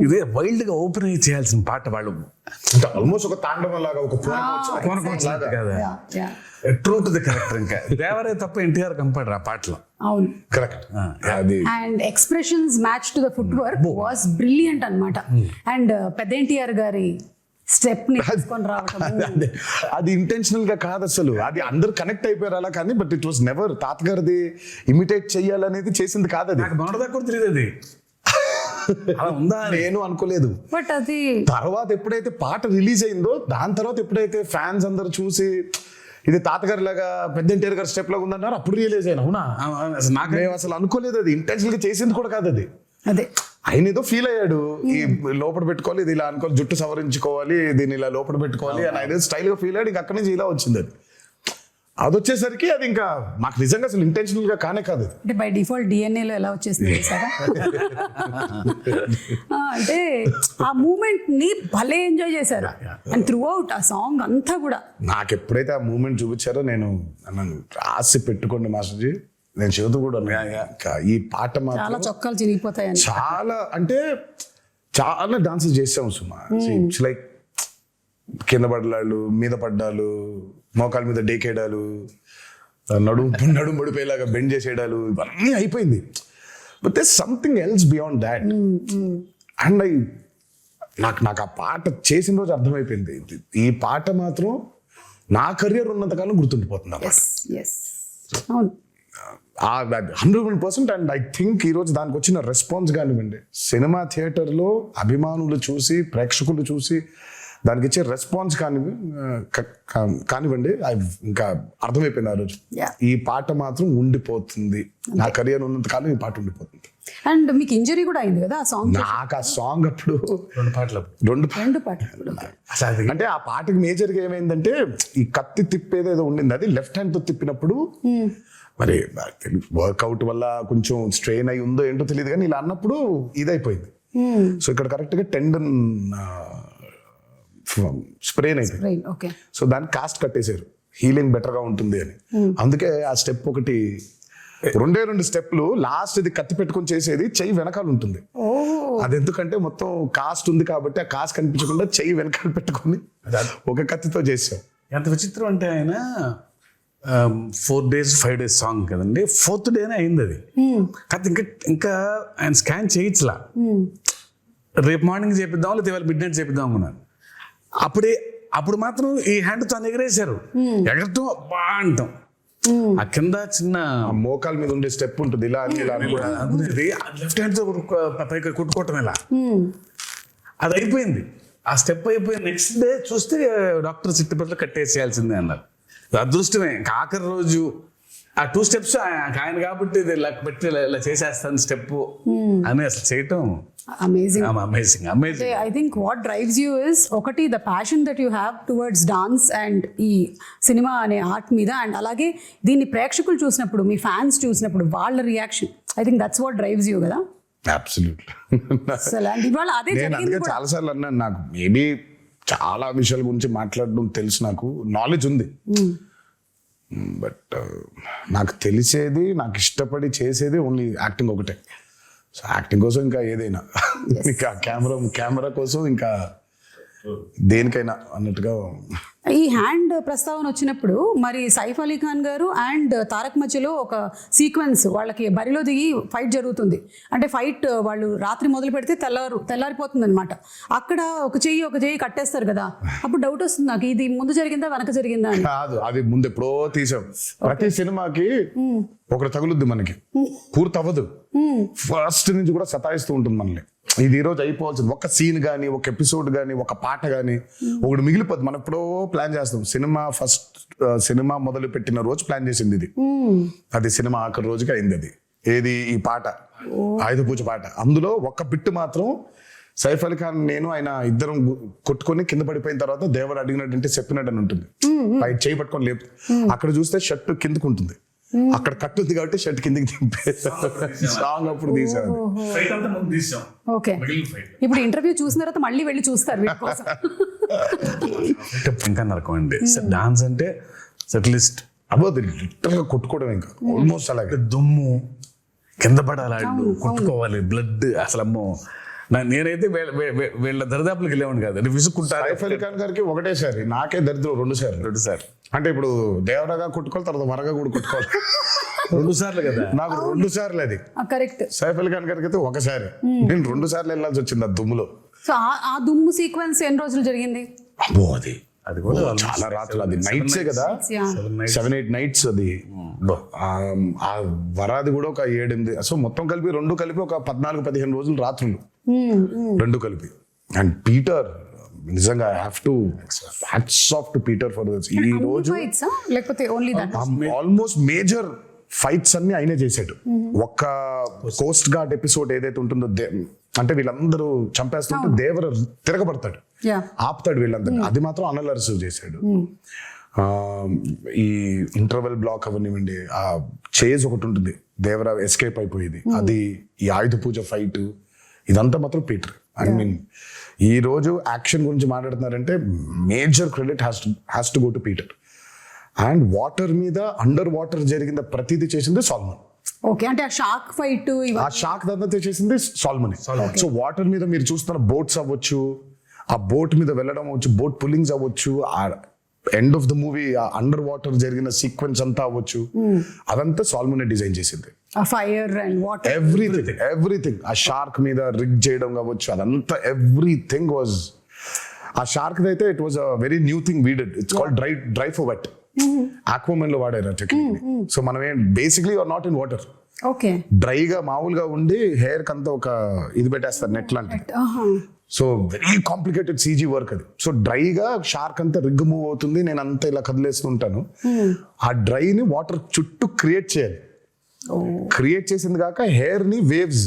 ఇదే వైల్డ్ గా ఓపెన్ అయ్యి చేయాల్సిన పాట వాళ్ళు ఆల్మోస్ట్ ఒక తాండవం లాగా, ఒక ట్రూ టు ది కరెక్టర్. ఇంకా దేవరే తప్ప ఎన్టీఆర్ కంపాడరు ఆ పాటలో. అవును, కరెక్ట్. అది and expressions match to the foot work was brilliant అన్నమాట. అండ్ పెద్ద ఎన్టీఆర్ గారి స్టెప్ ని తీసుకొని రావటం అది ఇంటెన్షనల్ గా కాదు అసలు, అది అందరు కనెక్ట్ అయిపోయారు అలా. కానీ బట్ ఇట్ వాస్ నెవర్ తాతగారిది ఇమిటేట్ చెయ్యాలనేది చేసింది కాదు. అది మనదా కూడా తెలియదు, అది అలా ఉందా నేను అనుకోలేదు. బట్ అది తర్వాత ఎప్పుడైతే పాట రిలీజ్ అయిందో దాని తర్వాత ఎప్పుడైతే ఫ్యాన్స్ అందరు చూసి ఇది తాతగారి లాగా పెద్ద ఎన్టీఆర్ గారి స్టెప్ లాగా ఉందన్నారు, అప్పుడు రియలైజ్ అయినా. అవునా, నాకు మేము అసలు అనుకోలేదు, అది ఇంటెన్షనల్ గా చేసింది కూడా కాదు అది. అదే ఆయన ఏదో ఫీల్ అయ్యాడు, ఈ లోపల పెట్టుకోవాలి, ఇది ఇలా అనుకోవాలి, జుట్టు సవరించుకోవాలి, దీన్ని ఇలా లోపల పెట్టుకోవాలి అని ఆయన స్టైల్ గా ఫీల్ అయ్యాడు. ఇంకా అక్కడి నుంచి ఇలా వచ్చింది అది. అది వచ్చేసరికి అది ఇంకా మాకు నిజంగా అసలు ఇంటెన్షనల్ గా కానే కాదు. అంటే బై డిఫాల్ట్ DNA లో ఎలా వచ్చేసింది సార్. అంటే ఆ మూమెంట్ ని భలే ఎంజాయ్ చేశారు అండ్ త్రూ అవుట్ ఆ సాంగ్ అంతా కూడా. నాకు ఎప్పుడైతే ఆ మూమెంట్ చూపించారో నేను నన్ను రాసి పెట్టుకోండి మాస్టర్జీ, నేను చదువుతూ కూడా ఈ పాట చాలా చొక్కాలు చిరిగిపోతాయని. చాలా అంటే చాలా డాన్సెస్ చేసాము సుమా. ఇట్స్ లైక్ కింద పడ్డాలు, మీద పడ్డాలు, మోకాల మీద డేకేయడాలు, నడుము పడిపోయేలాగా బెండ్ చేసేయడాలు, ఇవన్నీ అయిపోయింది. But there something else beyond that. And నాకు ఆ పాట చేసిన రోజు అర్థమైపోయింది, ఈ పాట మాత్రం నా కెరియర్ ఉన్నంతకాలం గుర్తుండిపోతుంది. 100%. అండ్ ఐ థింక్ ఈరోజు దానికి వచ్చిన రెస్పాన్స్ కానివ్వండి, సినిమా థియేటర్లో అభిమానులు చూసి, ప్రేక్షకులు చూసి దానికి ఇచ్చే రెస్పాన్స్ కానివ్వండి ఇంకా అర్థమైపోయింది ఆ రోజు. Yeah. ఈ పాట మాత్రం ఉండిపోతుంది, నా కెరియర్ ఉన్నంత కాలం ఈ పాట ఉండిపోతుంది. అండ్ మీకు ఇంజరీ కూడా అయింది కదా ఆ సాంగ్, నాకు ఆ సాంగ్ అప్పుడు 2 పాటలు రెండు రెండు పాటలు కూడా. అసలు అది అంటే ఆ పాటకి మేజర్గా ఏమైందంటే ఈ కత్తి తిప్పేదేదో ఉండింది, అది లెఫ్ట్ హ్యాండ్ తో తిప్పినప్పుడు మరి వర్కౌట్ వల్ల కొంచెం స్ట్రెయిన్ అయి ఉందో ఏంటో తెలియదు కానీ ఇలా అన్నప్పుడు ఇదైపోయింది. సో ఇక్కడ కరెక్ట్ గా టెండన్ స్ప్రెయిన్ అయిపోయింది. Right, okay. సో దాన్ని కాస్ట్ కట్టేశారు, హీలింగ్ బెటర్ గా ఉంటుంది అని. అందుకే ఆ స్టెప్ ఒకటి 2 స్టెప్లు, లాస్ట్ ఇది కత్తి పెట్టుకొని చేసేది చెయ్యి వెనకాల ఉంటుంది. అది ఎందుకంటే మొత్తం కాస్ట్ ఉంది కాబట్టి ఆ కాస్ట్ కనిపించకుండా చెయ్యి వెనకాల పెట్టుకొని ఒక కత్తితో చేసాం. ఎంత విచిత్రం అంటే ఆయన 4 days 5 days సాంగ్ కదండి, 4th డేనే అయింది అది. కాదు ఇంకా ఆయన స్కాన్ చేయించలా, రేపు మార్నింగ్ చేపిద్దాం లేదా ఇవాళ మిడ్ నైట్ చేపిద్దాం అనుకున్నాను. అప్పుడు మాత్రం ఈ హ్యాండ్ తో ఎగరేశారు, ఎగరటం బా అంటాం. ఆ కింద చిన్న మోకాల మీద ఉండే స్టెప్ ఉంటుంది, ఇలా అని ఇలా అని కూడా. అనుకునేది లెఫ్ట్ హ్యాండ్ తో పైకి కొట్టుకోవటం ఇలా, అది అయిపోయింది. ఆ స్టెప్ అయిపోయి నెక్స్ట్ డే చూస్తే డాక్టర్ చిట్టుపట్ల కట్టేసేయాల్సిందే అన్నారు. అదృష్టమే, ఆఖరి రోజు ఆ 2 steps ఆయన కాబట్టి ఇలా పెట్టి ఇలా చేసేస్తాను స్టెప్ అని అసలు చేయటం amazing. Amazing. I think what drives you is ఒకటి the passion that you have towards dance and ఈ సినిమా అనే ఆర్ట్ మీద, అండ్ అలాగే దీన్ని ప్రేక్షకులు చూసినప్పుడు, మీ ఫ్యాన్స్ చూసినప్పుడు వాళ్ళ reaction, I think that's what drives you కదా. అబ్సల్యూట్లీ. అసలు అండ్ ఇవాళ అదే నేను జరిగింది అందుకే కూడా. చాలా సార్లు అన్నాను, నాకు మేబీ చాలా విషయాల గురించి మాట్లాడడం తెలుసు, నాకు నాలెడ్జ్ ఉంది, బట్ నాకు తెలిసేది, నాకు ఇష్టపడి చేసేది ఓన్లీ యాక్టింగ్ ఒకటే. సో యాక్టింగ్ కోసం ఇంకా ఏదైనా, ఇంకా కెమెరా కోసం ఇంకా దేనికైనా అన్నట్టుగా. ఈ హ్యాండ్ ప్రస్తావన వచ్చినప్పుడు మరి సైఫ్ అలీ ఖాన్ గారు అండ్ తారక్ మధ్యలో ఒక సీక్వెన్స్, వాళ్ళకి బరిలో దిగి ఫైట్ జరుగుతుంది. అంటే ఫైట్ వాళ్ళు రాత్రి మొదలు పెడితే తెల్లారిపోతుంది అనమాట. అక్కడ ఒక చెయ్యి కట్టేస్తారు కదా, అప్పుడు డౌట్ వస్తుంది నాకు, ఇది ముందు జరిగిందా వెనక జరిగిందా అని. కాదు, అది ముందు ఎప్పుడో తీసాం. ప్రతి సినిమాకి ఒకటి తగులుద్ది, మనకి పూర్తి అవ్వదు, ఫస్ట్ నుంచి కూడా సతాయిస్తూ ఉంటుంది మనల్ని. ఇది ఈ రోజు అయిపోవాల్సింది, ఒక సీన్ కానీ, ఒక ఎపిసోడ్ కానీ, ఒక పాట కానీ ఒకటి మిగిలిపోద్ది. మనం ఎప్పుడో ప్లాన్ చేస్తాం. సినిమా మొదలు పెట్టిన రోజు ప్లాన్ చేసింది ఇది, అది సినిమా ఆఖరి రోజుకి అయింది. అది ఏది, ఈ పాట ఆయుధ పూజ పాట. అందులో ఒక బిట్టు మాత్రం సైఫ్ అలీ ఖాన్ నేను ఆయన ఇద్దరం కొట్టుకొని కింద పడిపోయిన తర్వాత దేవుడు అడిగినట్టు చెప్పినట్టు అని ఉంటుంది, పైకి చేయి పట్టుకొని లేపు. అక్కడ చూస్తే షర్ట్ కిందకు ఉంటుంది, అక్కడ కట్టుంది కాబట్టి షర్ట్ కిందకి దింపే సాంగ్ అప్పుడు తీసాను. ఫైట్ అంతా ముందు తీసాం. ఓకే, ఇప్పుడు ఇంటర్వ్యూ చూసిన తర్వాత మళ్ళీ వెళ్ళి చూస్తారు వీటి కోసం. ఇంకా నరకం అండి డాన్స్ అంటే, అట్లీస్ట్ అబౌట్ లిటరల్ గా కొట్టుకోవడం, ఇంకా ఆల్మోస్ట్ అలాగే దుమ్ము కింద పడాలి, కొట్టుకోవాలి, బ్లడ్, అసలు అమ్మో. నేనైతే వీళ్ళ దరిదాపులకు వెళ్ళేవాడిని కాదు, విసుక్కుంటారు. సైఫ్ అలీ ఖాన్ గారికి ఒకటేసారి, నాకే దరిద్రం 2 సార్లు. అంటే ఇప్పుడు దేవరగా కొట్టుకోవాలి, తర్వాత వరగా కూడా కొట్టుకోవాలి. 2 సార్లు కదా, నాకు 2 సార్లు అది. కరెక్ట్. సైఫ్ అలీ ఖాన్ గారికి అయితే ఒకసారి, నేను 2 సార్లు వెళ్ళాల్సి వచ్చింది ఆ దుమ్ములో. సో ఆ దుమ్ము సీక్వెన్స్ ఎన్ని రోజులు జరిగింది? అబ్బో, అది కూడా చాలా రాత్రులు, అది నైట్సే కదా, 7-8 nights అది. ఆ వరాది కూడా ఒక 7-8, సో మొత్తం కలిపి 2 కలిపి ఒక 14-15 రోజులు రాత్రులు, 2 కలిపి. అండ్ పీటర్, నిజంగా I have to hats off to Peter for this. ఈ రోజు లేకపోతే only that, almost major fights అన్ని ఆయనే చేశాడు. ఒక్క కోస్ట్ గార్డ్ ఎపిసోడ్ ఏదైతే ఉంటుందో, అంటే వీళ్ళందరూ చంపేస్తుంటే దేవర తిరగబడతాడు, ఆపుతాడు వీళ్ళందరూ, అది మాత్రం అనలర్స్ చేశాడు. ఈ ఇంటర్వెల్ బ్లాక్ అవనివ్వండి, ఆ చేజ్ ఒకటి ఉంటుంది, దేవర ఎస్కేప్ అయిపోయేది, అది, ఈ ఆయుధ పూజ ఫైట్, ఇదంతా మాత్రం పీటర్. ఐ మీన్ ఈ రోజు యాక్షన్ గురించి మాట్లాడుతున్నారంటే major credit has to go to Peter. And water మీద, అండర్ వాటర్ జరిగిన ప్రతిదీ చేసింది సాల్మన్. ఓకే, అంటే ఆ షార్క్ ఫైట్, ఆ షార్క్ దాంతో చేసింది సాల్మన్. సో వాటర్ మీద మీరు చూస్తున్న బోట్స్ అవ్వచ్చు, ఆ బోట్ మీద వెళ్ళడం అవ్వచ్చు, బోట్ పుల్లింగ్స్ అవ్వచ్చు, ఆ end of the movie under water జరిగిన సీక్వెన్స్ అంతా అవ్వచ్చు, అదంతా సాల్మన్ డిజైన్ చేసింది. Fire and water, everything. ఆ షార్క్ మీద రిగ్ చేయడం కావచ్చు, అదంతా ఎవ్రీథింగ్ వాజ్. ఆ షార్క్ అయితే it was a very new thing we did. It's called dry for wet. Aquaman లో వాడారు ఆ టెక్నిక్. సో మనం basically are not in water, okay, డ్రైగా మామూలుగా ఉండి హెయిర్ కంతా ఒక ఇది పెట్టేస్తారు, నెట్ లాంటి. So very complicated CG work అది. సో డ్రైగా షార్క్ అంతా రిగ్ మూవ్ అవుతుంది, నేను అంతా ఇలా కదిలేస్తుంటాను. ఆ డ్రైని వాటర్ చుట్టూ క్రియేట్ చేయాలి. క్రియేట్ చేసింది కాక హెయిర్ ని వేవ్స్,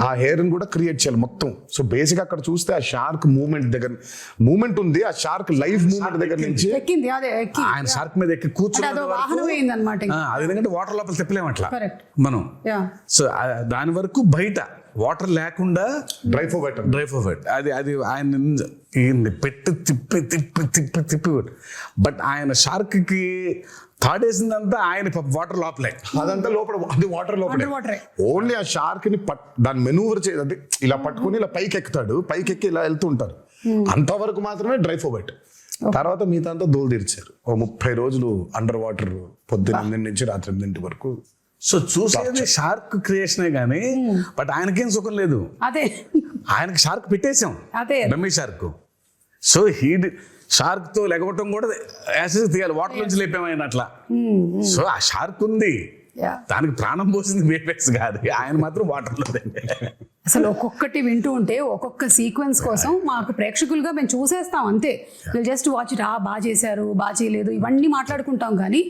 ఆ హెయిర్ ని కూడా క్రియేట్ చేయాలి మొత్తం. సో బేసిక్ అక్కడ చూస్తే ఆ షార్క్ మూమెంట్ ఉంది, ఆ షార్క్ లైవ్ మూమెంట్ దగ్గర నుంచి ఎక్కింది, అదే ఎక్కి ఆయన షార్క్ మీద ఎక్కి అదో వాహనం అయింది అనమాట. అది ఎందుకంటే వాటర్ లోపల తిప్పలేము అట్లా కరెక్ట్. మనం. సో దాని వరకు బయట వాటర్ లేకుండా డ్రై ఫోర్వర్డ్ అది ఆయన పెట్టి తిప్పి బట్ ఆయన షార్క్ కి తాడేసిందంతా ఆయన వాటర్ లోపలే, అదంతా లోపల, అది వాటర్ లోపలే. ఓన్లీ ఆ షార్క్ ని దాన్ని మెనూవర్ చేయాలి, ఇలా పట్టుకుని ఇలా పైకి ఎక్కుతాడు, పైకి ఎక్కి ఇలా వెళ్తూ ఉంటారు. అంతవరకు మాత్రమే డ్రై ఫోర్వర్డ్. తర్వాత మిగతా అంతా దోలు తీర్చారు. 30 రోజులు అండర్ వాటర్, పొద్దున్న 8 నుంచి రాత్రి 8 వరకు. సో చూసేది షార్క్ క్రియేషనే గానీ బట్ ఆయనకేం సుఖం లేదు. అదే ఆయనకి షార్క్ పెట్టేశాం, అదే డమ్మీ షార్క్. సో షార్క్ తో లెగవటం కూడా యాసిడ్ తీయాలి, వాటర్ నుంచి లేపాము ఆయన అట్లా. సో ఆ షార్క్ ఉంది, దానికి ప్రాణం పోసింది బేబేస్ కాదు, ఆయన మాత్రం వాటర్లో. అసలు ఒక్కొక్కటి వింటూ ఉంటే ఒక్కొక్క సీక్వెన్స్ కోసం మాకు ప్రేక్షకులుగా మేము చూసేస్తాం అంతే. వీళ్ళు జస్ట్ వాచ్ ఇట్, బాగా చేశారు, బాగా చేయలేదు, ఇవన్నీ మాట్లాడుకుంటాం. కానీ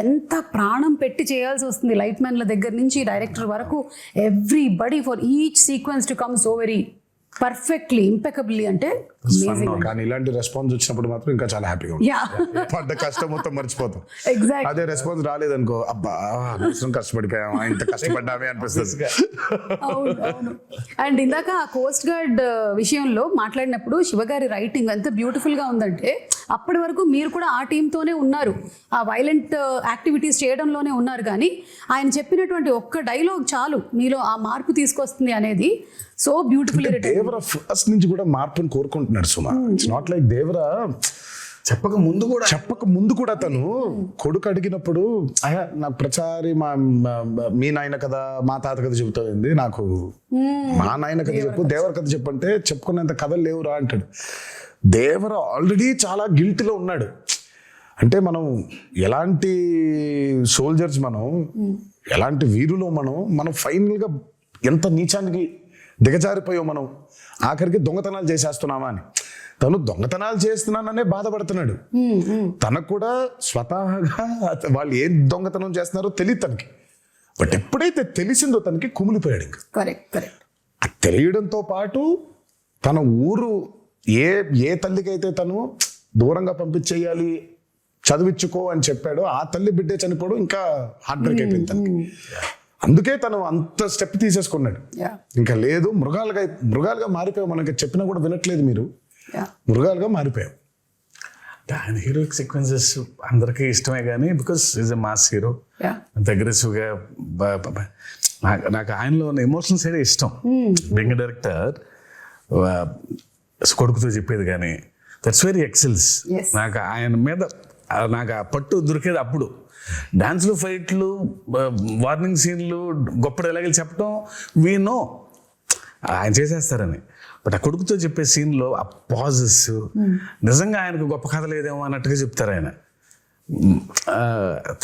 ఎంత ప్రాణం పెట్టి చేయాల్సి వస్తుంది లైట్ మ్యాన్ల దగ్గర నుంచి డైరెక్టర్ వరకు, everybody for each sequence to come so very perfectly impeccably. అంటే కానీ ఇలాంటి రెస్పాన్స్ వచ్చినప్పుడు మాత్రం ఇంకా చాలా హ్యాపీగా పడ్డ కష్టం మొత్తం మర్చిపోతాం. అదే రెస్పాన్స్ రాలేదనుకో, అబ్బా అవసరం కష్టపడిపోయామా, ఇంత కష్టపడ్డామే అనిపిస్తుంది. అండ్ ఇందాక ఆ కోస్ట్ గార్డ్ విషయంలో మాట్లాడినప్పుడు శివగారి రైటింగ్ ఎంత బ్యూటిఫుల్ గా ఉందంటే, అప్పటి వరకు మీరు కూడా ఆ టీంతోనే ఉన్నారు, ఆ వైలెంట్ యాక్టివిటీస్ చేయడంలోనే ఉన్నారు. కానీ ఆయన చెప్పినటువంటి ఒక్క డైలాగ్ చాలు మీలో ఆ మార్పు తీసుకొస్తుంది అనేది సో బ్యూటిఫుల్. దేవరా ఫస్ట్ నుంచి కూడా మార్పుని కోరుకుంటున్నాడు సుమా. ఇట్స్ నాట్ లైక్ దేవరా చెప్పక ముందు కూడా తను కొడుకు అడిగినప్పుడు, నాకు ప్రచారి మీ నాయన కథ మా తాత కథ చెబుతుంది, నాకు మా నాయన కథ చెప్పు, దేవర కథ చెప్పంటే చెప్పుకునేంత కథలు లేవురా అంటాడు. దేవర ఆల్రెడీ చాలా గిల్టీలో ఉన్నాడు. అంటే మనం ఎలాంటి సోల్జర్స్, మనం ఎలాంటి వీరులో మనం ఫైనల్గా ఎంత నీచానికి దిగజారిపోయాం మనం, ఆఖరికి దొంగతనాలు చేసేస్తున్నామా అని. తను దొంగతనాలు చేస్తున్నాననే బాధపడుతున్నాడు. తనకు కూడా స్వతహాగా వాళ్ళు ఏం దొంగతనం చేస్తున్నారో తెలియదు తనకి. బట్ ఎప్పుడైతే తెలిసిందో తనకి కుమిలిపోయాడు. ఇంకా అది తెలియడంతో పాటు తన ఊరు ఏ తల్లికైతే తను దూరంగా పంపించేయాలి, చదివించుకో అని చెప్పాడో, ఆ తల్లి బిడ్డే చనిపోవడం ఇంకా హార్ట్ బ్రేక్ అయిపోయింది తనకి. అందుకే తను అంత స్టెప్ తీసేసుకున్నాడు. ఇంకా లేదు, మృగాలుగా మారిపోయావు, మనకి చెప్పినా కూడా వినట్లేదు మీరు, మృగాలుగా మారిపోయావు. ఆయన హీరోయిక్ సీక్వెన్సెస్ అందరికీ ఇష్టమే కానీ because is a mass hero, అగ్రెసివ్గా. నాకు ఆయనలో ఉన్న ఎమోషనల్ సైడ్ ఇష్టం. బీయింగ్ డైరెక్టర్ కొడుకుతో చెప్పేది కానీ దట్స్ వెరీ ఎక్సెల్స్. నాకు ఆయన మీద నాకు ఆ పట్టు దొరికేది అప్పుడు. డాన్స్లు, ఫైట్లు, వార్నింగ్ సీన్లు, గొప్ప డైలాగులు చెప్పడం వీ నో ఆయన చేసేస్తారని. బట్ ఆ కొడుకుతో చెప్పే సీన్లో ఆ పాజెస్ నిజంగా ఆయనకు గొప్ప కథ లేదేమో అన్నట్టుగా చెప్తారు ఆయన.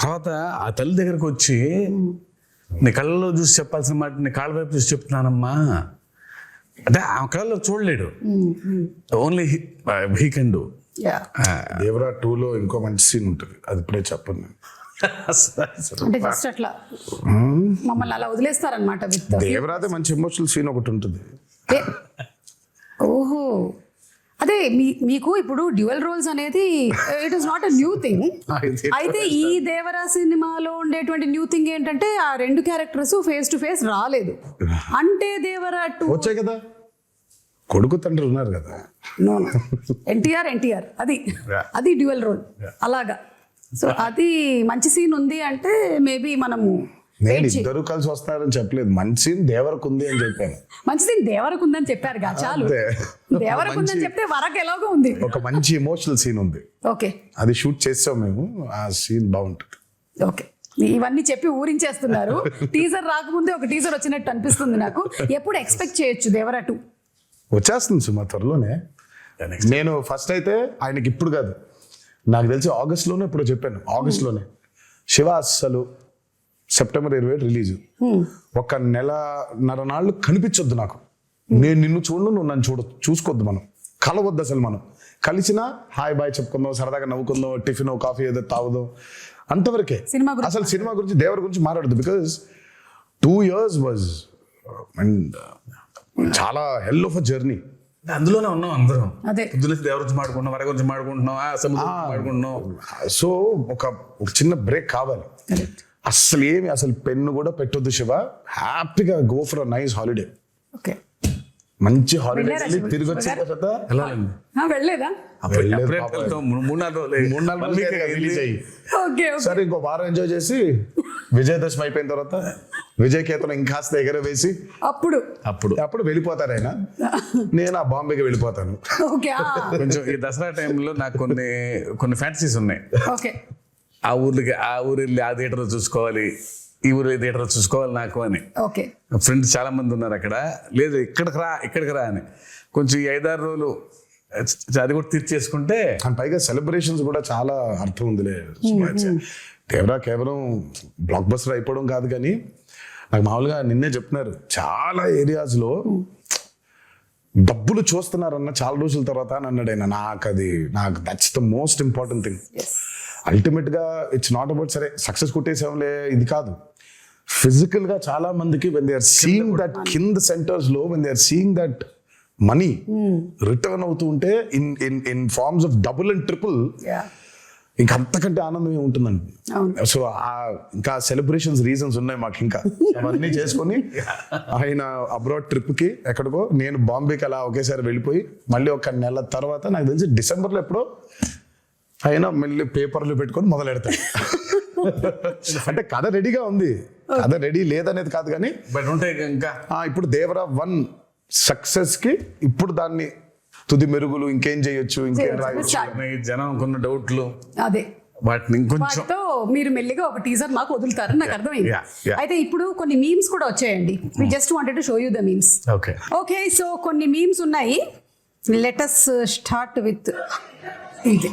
తర్వాత ఆ తల్లి దగ్గరకు వచ్చి, నీ కళ్ళలో చూసి చెప్పాల్సిన మాట నీ కాళ్ళ వైపు చూసి చెప్తున్నానమ్మా అంటే ఆ కళ్ళలో చూడలేడు, only he can do. Devara 2లో ఇంకో మంచి సీన్ ఉంటుంది, అది ఇప్పుడే చెప్పండి. అంటే జస్ట్ అట్లా మమ్మల్ని అలా వదిలేస్తారనమాట. దేవరాదే మంచి ఎమోషనల్ సీన్ ఒకటి ఉంటుంది. ఓహో, అదే మీకు ఇప్పుడు డ్యూయల్ రోల్స్ అనేది it is not a new thing. అయితే ఈ దేవరా సినిమాలో ఉండేటువంటి న్యూ థింగ్ ఏంటంటే ఆ 2 క్యారెక్టర్స్ ఫేస్ టు ఫేస్ రాలేదు. అంటే దేవరా 2 వచ్చాయి కదా, కొడుకు తండ్రి ఉన్నారు కదా. నో ఎన్టీఆర్ అది డ్యూయల్ రోల్ అలాగా. సో అది మంచి సీన్ ఉంది అంటే మేబీ మనము నేను ఇద్దరు కలిసి వస్తారని చెప్పలేదు, మంచి సీన్ దేవరకు ఉంది అని చెప్పాను. మంచి సీన్ దేవరకు ఉందని చెప్పారు కదా, చాలు. దేవరకు ఉందని చెప్తే వరకు ఎలాగో ఉంది, ఒక మంచి ఎమోషనల్ సీన్ ఉంది. ఓకే, అది షూట్ చేసాం మేము, ఆ సీన్ బాగుంటుంది. ఓకే, ఇవన్నీ చెప్పి ఊరించేస్తున్నారు. టీజర్ రాకముందే ఒక టీజర్ వచ్చినట్టు అనిపిస్తుంది నాకు. ఎప్పుడు ఎక్స్పెక్ట్ చేయొచ్చు దేవరా 2? వచ్చేస్తుంది సుమా త్వరలోనే. నేను ఫస్ట్ అయితే ఆయనకి ఇప్పుడు కాదు, నాకు తెలిసి ఆగస్ట్లోనే ఇప్పుడు చెప్పాను, ఆగస్ట్లోనే. శివ అస్సలు సెప్టెంబర్ 27 రిలీజ్, ఒక 1.5 నాళ్ళు కనిపించొద్దు నాకు. నేను నిన్ను చూడను, నువ్వు నన్ను చూసుకోవద్దు, మనం కలవద్దు అసలు. మనం కలిసినా హాయ్ బాయ్ చెప్పుకుందాం, సరదాగా నవ్వుకుందాం, టిఫిన్ కాఫీ ఏదో తాగుదాం, అంతవరకే. అసలు సినిమా గురించి దేవర గురించి మాట్లాడదు. బికాజ్ 2 years వాజ్ అండ్ చాలా హెల్ ఆఫ్ అ జర్నీ. అందులోనే ఉన్నాం అందరం. అదే పొద్దున్న దేవర గురించి మాడుకుంటున్నాం, వర గురించి మాడుకుంటున్నాం, సముద్రం గురించి మాడుకుంటున్నాం. సో ఒక చిన్న బ్రేక్ కావాలి. అసలు పెన్ను కూడా పెట్టొద్దు శివ, హ్యాపీగా go for a nice holiday. Okay, మంచి హాలిడే తిరిగి వచ్చిన తర్వాత వెళ్ళాలండి. వెళ్ళలేదా? మూడు నాలుగు రిలీజ్ అయ్యి ఓకే, సరే ఇంకో వారం ఎంజాయ్ చేసి విజయదశమి అయిపోయిన తర్వాత విజయకేతనం ఇంకాస్త ఎగరవేసి అప్పుడు వెళ్ళిపోతారు ఆయన. నేను ఆ బాంబేకి వెళ్ళిపోతాను. ఓకే, కొంచెం ఈ దసరా టైంలో నాకు కొన్ని ఫ్యాంటసీస్ ఉన్నాయి. ఓకే, ఆ ఊరు వెళ్ళి ఆ థియేటర్ చూసుకోవాలి, ఈ ఊరు థియేటర్ చూసుకోవాలి నాకు అని. ఓకే, ఫ్రెండ్స్ చాలా మంది ఉన్నారు అక్కడ. లేదు ఇక్కడికి రా అని. కొంచెం ఈ 5-6 రోజులు అది కూడా తీర్చేసుకుంటే, పైగా సెలబ్రేషన్స్ కూడా చాలా అర్థం ఉందిలే. దేవరా కేవలం బ్లాక్ బస్టర్ అయిపోవడం కాదు, కానీ నాకు మామూలుగా నిన్నే చెప్తున్నారు చాలా ఏరియాస్లో డబ్బులు చూస్తున్నారన్న చాలా రోజుల తర్వాత అని అన్నాడు ఆయన. నాకు that's the most important thing. Ultimate గా ఇట్స్ నాట్ అబౌట్ సరే సక్సెస్ కొట్టేసాంలే ఇది కాదు. ఫిజికల్ గా చాలా మందికి when they are seeing that కింద సెంటర్స్ లో when they are seeing that money return అవుతూ ఉంటే in forms of double and triple, ఇంకా అంతకంటే ఆనందమే ఉంటుందండి. సో ఇంకా సెలబ్రేషన్స్ రీజన్స్ ఉన్నాయి మాకు. ఇంకా అవన్నీ చేసుకొని ఆయన అబ్రాడ్ ట్రిప్ కి ఎక్కడికో, నేను బాంబేకి అలా ఒకేసారి వెళ్ళిపోయి మళ్ళీ 1 నెల తర్వాత నాకు తెలిసి డిసెంబర్లో ఎప్పుడో ఆయన మళ్ళీ పేపర్లు పెట్టుకొని మొదలెడతాడు. అంటే కథ రెడీగా ఉంది, కథ రెడీ లేదనేది కాదు, కానీ బట్ ఉంటాయి ఇంకా. ఇప్పుడు దేవరా 1 సక్సెస్ కి ఇప్పుడు దాన్ని తుది మెరుగులు ఇంకేం చేయొచ్చు, ఇంకేం రాయొచ్చు, జనం కొన్ని డౌట్లు, అదే వాటిని ఇంకొంచెం మీరు మెల్లిగా ఒక టీజర్ మాకు వదులుతారని నాకు అర్థమైంది. అయితే ఇప్పుడు కొన్ని మీమ్స్ కూడా వచ్చాయండి. We just wanted to show you the memes. Okay, so కొన్ని మీమ్స్ ఉన్నాయి. లెట్ us స్టార్ట్ విత్ ఇది.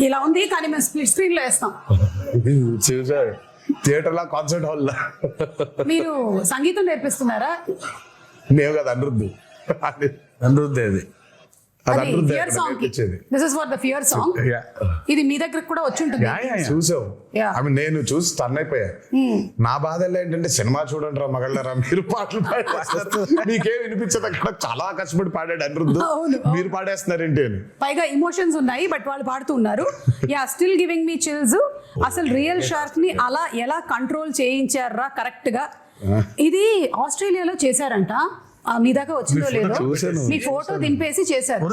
ఇలా ఉంది, కానీ మేము స్ప్లిట్ స్క్రీన్ లో వేస్తాం. థియేటర్ లా, కాన్సర్ట్ హాల్ లా. మీరు సంగీతం నేర్పిస్తున్నారా? మేము కదా అనిరుద్ధు అది ఫియర్ సాంగ్ కి. This is for the fear song. ఇది మీ దగ్గర కూడా వచ్చి ఉంటుంది. చూసావు? నేను చూసి టర్న్ అయిపోయా. నా బాధ ఏంటంటే సినిమా చూడండి రా మగళ్ళరా, మీరు పాటలు పాడేస్తారు, మీకేం వినిపించదు. అక్కడ చాలా కష్టపడి పాడాడు అనిరుద్ధు, మీరు పాడేస్తున్నారేంటి అని. పైగా ఇమోషన్స్ ఉన్నాయి, బట్ వాళ్ళు పాడుతూ ఉన్నారు. Still giving me chills. అసలు రియల్ షార్క్ ని అలా ఎలా కంట్రోల్ చేయించారా కరెక్ట్ గా? ఇది ఆస్ట్రేలియాలో చేశారంట. మీ దాకా వచ్చిందో లేదో, మీ ఫోటో దింపేసి చేశారు.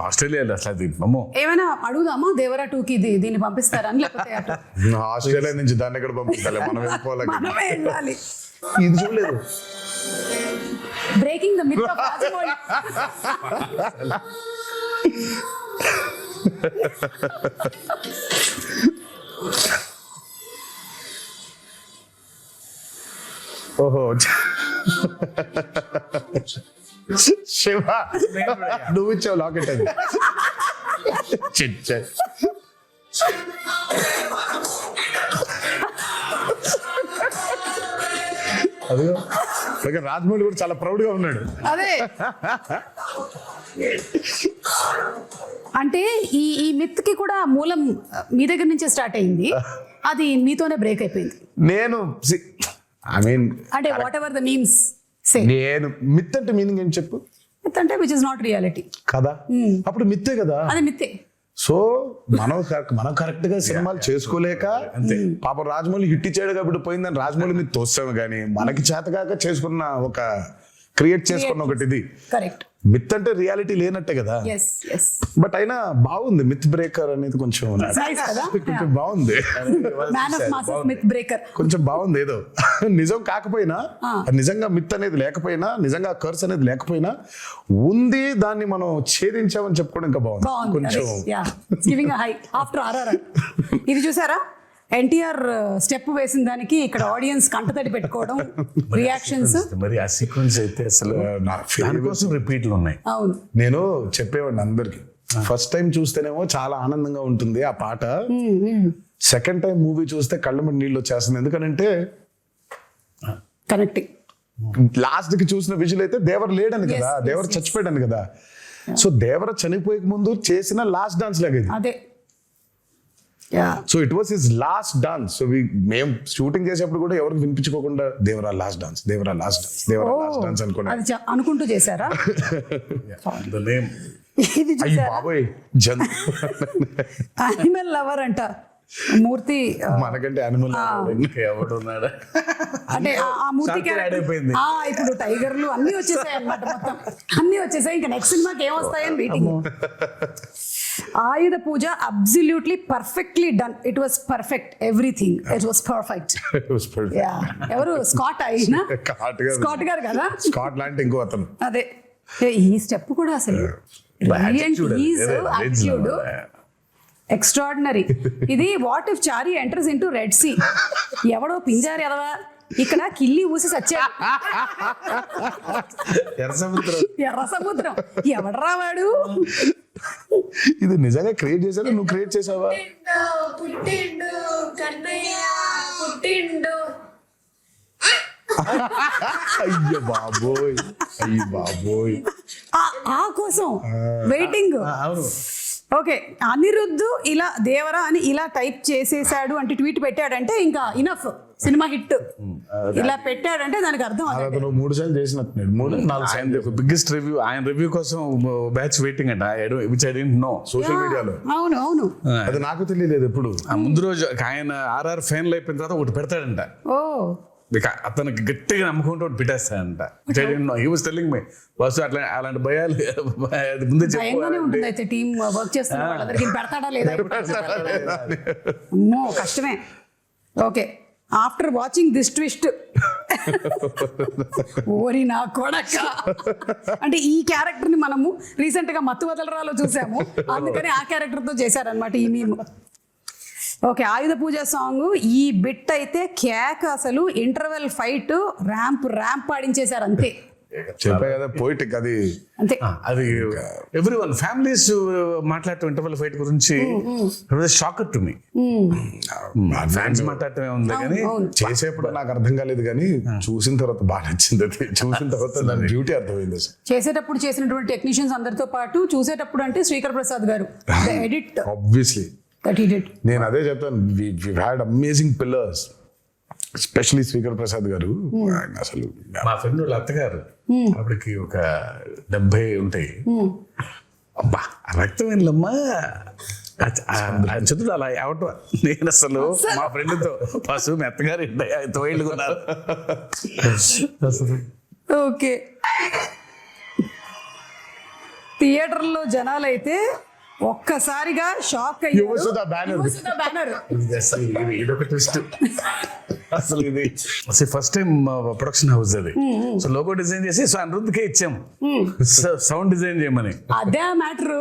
ఆస్ట్రేలియాలో ఏమైనా అడుగుదామా దేవరా 2 కి దీన్ని పంపిస్తారని, లేకపోతే ఆస్ట్రేలియా నుంచి దాన్ని ఎక్కడ పంపిస్తాలి, మనం వెళ్ళాలి. ఇది చూడలేదు. Breaking the myth of Rajamouli. ఓహో శివ, నువ్వు ఇచ్చావు లాకెట్ అది. అదిగో రాజమౌళి కూడా చాలా ప్రౌడ్ గా ఉన్నాడు. అదే అంటే ఈ మిత్ కి కూడా మూలం మీ దగ్గర నుంచే స్టార్ట్ అయింది. అది మీతోనే బ్రేక్ అయిపోయింది. నేను అంటే వాట్ ఎవర్ ద మీమ్స్ సే, నేను మిత్ అంటే మీనింగ్ ఏం చెప్పు? మిత్ అంటే విచ్ ఇస్ నాట్ రియాలిటీ కదా, అప్పుడు మిత్తే కదా. అది మిత్తే. సో మనం కరెక్ట్ గా సినిమాలు చేసుకోలేక పాపం రాజమౌళి హిట్ ఇచ్చాడు కాబట్టి పోయిందని రాజమౌళి మీద తోస్తాము, కానీ మనకి చేతగాక చేసుకున్న ఒక క్రియేట్ చేసుకున్న ఒకటి ఇది. కరెక్ట్. మిత్ అంటే రియాలిటీ లేనట్టే కదా. బట్ అయినా బాగుంది మిత్ బ్రేకర్ అనేది, కొంచెం బాగుంది. కొంచెం బాగుంది. ఏదో నిజం కాకపోయినా, నిజంగా మిత్ అనేది లేకపోయినా, నిజంగా కర్స్ అనేది లేకపోయినా ఉంది, దాన్ని మనం ఛేదించామని చెప్పుకోవడం ఇంకా బాగుంది కొంచెం. ఇది చూసారా, ఎన్టీఆర్ స్టెప్ వేసిన దానికి ఇక్కడ ఆడియన్స్ కంటతడి పెట్టుకోవడం, రియాక్షన్స్. మరి ఆ సీక్వెన్స్ అయితే అసలు దానికోసం రిపీట్లు ఉన్నాయి. అవును, నేను చెప్పేవాడిని అందరికి, ఫస్ట్ టైం చూస్తేనేమో చాలా ఆనందంగా ఉంటుంది ఆ పాట, సెకండ్ టైం మూవీ చూస్తే కళ్ళ మీద నీళ్ళు వచ్చేస్తుంది. ఎందుకంటే కనెక్టింగ్. లాస్ట్ కి చూసిన విజువల్ అయితే దేవర లేడని కదా, Yes, దేవర చచ్చిపోయాడని కదా. సో దేవర చనిపోయే ముందు చేసిన లాస్ట్ డాన్స్ లాగా ఇది. అదే yeah so it was his last dance. So మేము షూటింగ్ చేసేప్పుడు కూడా ఎవరికి వినిపించుకోకుండా Devara last dance, Devara last dance, Devara last dance అనుకున్నా. అది అనుకుంటూ చేశారా? The name. ఇది అయ్యి చూసారా? బాబోయ్ జన్ యానిమల్ లవర్ అంట మూర్తి. మనకంటే యానిమల్ ఇంకా ఎవడున్నాడా? అంటే ఆ మూర్తి Software character- add అయిపోయింది. ఇప్పుడు టైగర్లు అన్ని వచ్చేసాయి అన్నమాట, మొత్తం అన్ని వచ్చేసాయి. ఇంకా నెక్స్ట్ సినిమాకి ఏమొస్తాయని waiting. Ayudha Puja absolutely perfectly done. It was perfect, everything it was perfect. Yeah ఎవరు స్కాట్ అయినా స్కాట్ గారు కదా, స్కాట్ లాంటి ఇంకో అతను. అదే ఈ స్టెప్ కూడా అసలు యాటిట్యూడ్ ఎక్స్ట్రాడినరీ. ఇది what if Chari enters into Red Sea. ఎవడో పింజారు ఎదవా ఇక్కడ కిల్లి ఊసి సచ్చాడు, ఎర్ర సముద్రం ఎవడరా వాడు. ఇది నిజంగా క్రియేట్ చేశారా, నువ్వు క్రియేట్ చేసావా? పుట్టిండు కన్నయ్య పుట్టిండు. అయ్యో బాబోయ్, అయ్యో బాబోయ్. ఆ కోసం వెయిటింగ్. అవును. ఓకే, అనిరుద్ధ్ ఇలా దేవరా అని ఇలా టైప్ చేసేసాడు అంటే ట్వీట్ పెట్టాడంటే ఇంకా ఇనఫ్, సినిమా హిట్. ఇలా పెట్టాడంటే దానికి అర్థం అదే. అతను 3 సార్లు చేసినట్టున్నాడు, 3-4 సార్లు. బిగ్గెస్ట్ రివ్యూ, ఆయన రివ్యూ కోసం బ్యాచ్ వెయిటింగ్ అంట. Which I don't know. Social మీడియాలో అవును అవును. అది నాకు తెలియలేదు ఎప్పుడు. ఆ ముందు రోజు ఆయన ఆర్ఆర్ ఫైనల్ అయిపోయిన తర్వాత ఒకటి పెడతాడంట. ఓ అతనికి గట్టిగా నమ్ముకుంటూ ఒకటి పెట్టేస్తాడంట. హీ వాస్ టెల్లింగ్ మీ బస్ అలాంటి భయాలు అది ముందే భయంగానే ఉంటుంది. అయితే టీమ్ వర్క్ చేస్తున్న వాళ్ళందరికీ పెడతాడా లేదా? అమ్మో కష్టమే. Okay, after watching this twist ఓరి నా కొడక, అంటే ఈ క్యారెక్టర్ ని మనము రీసెంట్ గా మత్తు వదలరాలో చూసాము, అందుకని ఆ క్యారెక్టర్ తో చేశారనమాట ఈ మీమ్. ఓకే, ఆయుధ పూజ సాంగ్ ఈ బిట్ అయితే కేక్, అసలు ఇంటర్వెల్ ఫైట్ ర్యాంప్ పాడించేశారు అంతే. చెప్పా కదా పోయిటిక్ అది. అంతే అది ఎవ్రీ వన్ ఫ్యామిలీస్ మాట్లాడటం ఇంటర్వల్ ఫైట్ గురించి షాకర్ టు మీ. ఫ్యాన్స్ మాట్లాడటమే ఉంది కానీ చేసేప్పుడు నాకు అర్థం కాలేదు, కానీ చూసిన తర్వాత బాగా నచ్చింది. అది చూసిన తర్వాత దాని బ్యూటీ అర్థమైంది. చేసేటప్పుడు చేసినటువంటి టెక్నీషియన్స్ అందరితో పాటు చూసేటప్పుడు అంటే Srikar Prasad garu edit obviously that he did. నేను అదే చెప్తాను, we had amazing pillars, especially Srikar Prasad garu. ఆయన అసలు మా ఫ్రెండ్ వాళ్ళ అత్తగారు అప్పటికి ఒక 70 ఉంటాయి. అబ్బా రక్తం ఏంలమ్మా చదువు అలా అవటం. నేను అసలు మా ఫ్రెండ్తో పశువు మీ అత్తగారు 9 ఏళ్ళు కొన్నారు. ఓకే, థియేటర్లో జనాలు అయితే ఒక్కసారిగా షాక్ అయ్యారు. యువసుధ బ్యానర్. ఇదొక ట్విస్ట్ అసలు. ఇది ఫస్ట్ టైం ప్రొడక్షన్ హౌస్ అది. సో లోగో డిజైన్ చేసి సో అనిరుద్ధ్కే ఇచ్చాము సౌండ్ డిజైన్ చేయమని. అదే మ్యాటర్.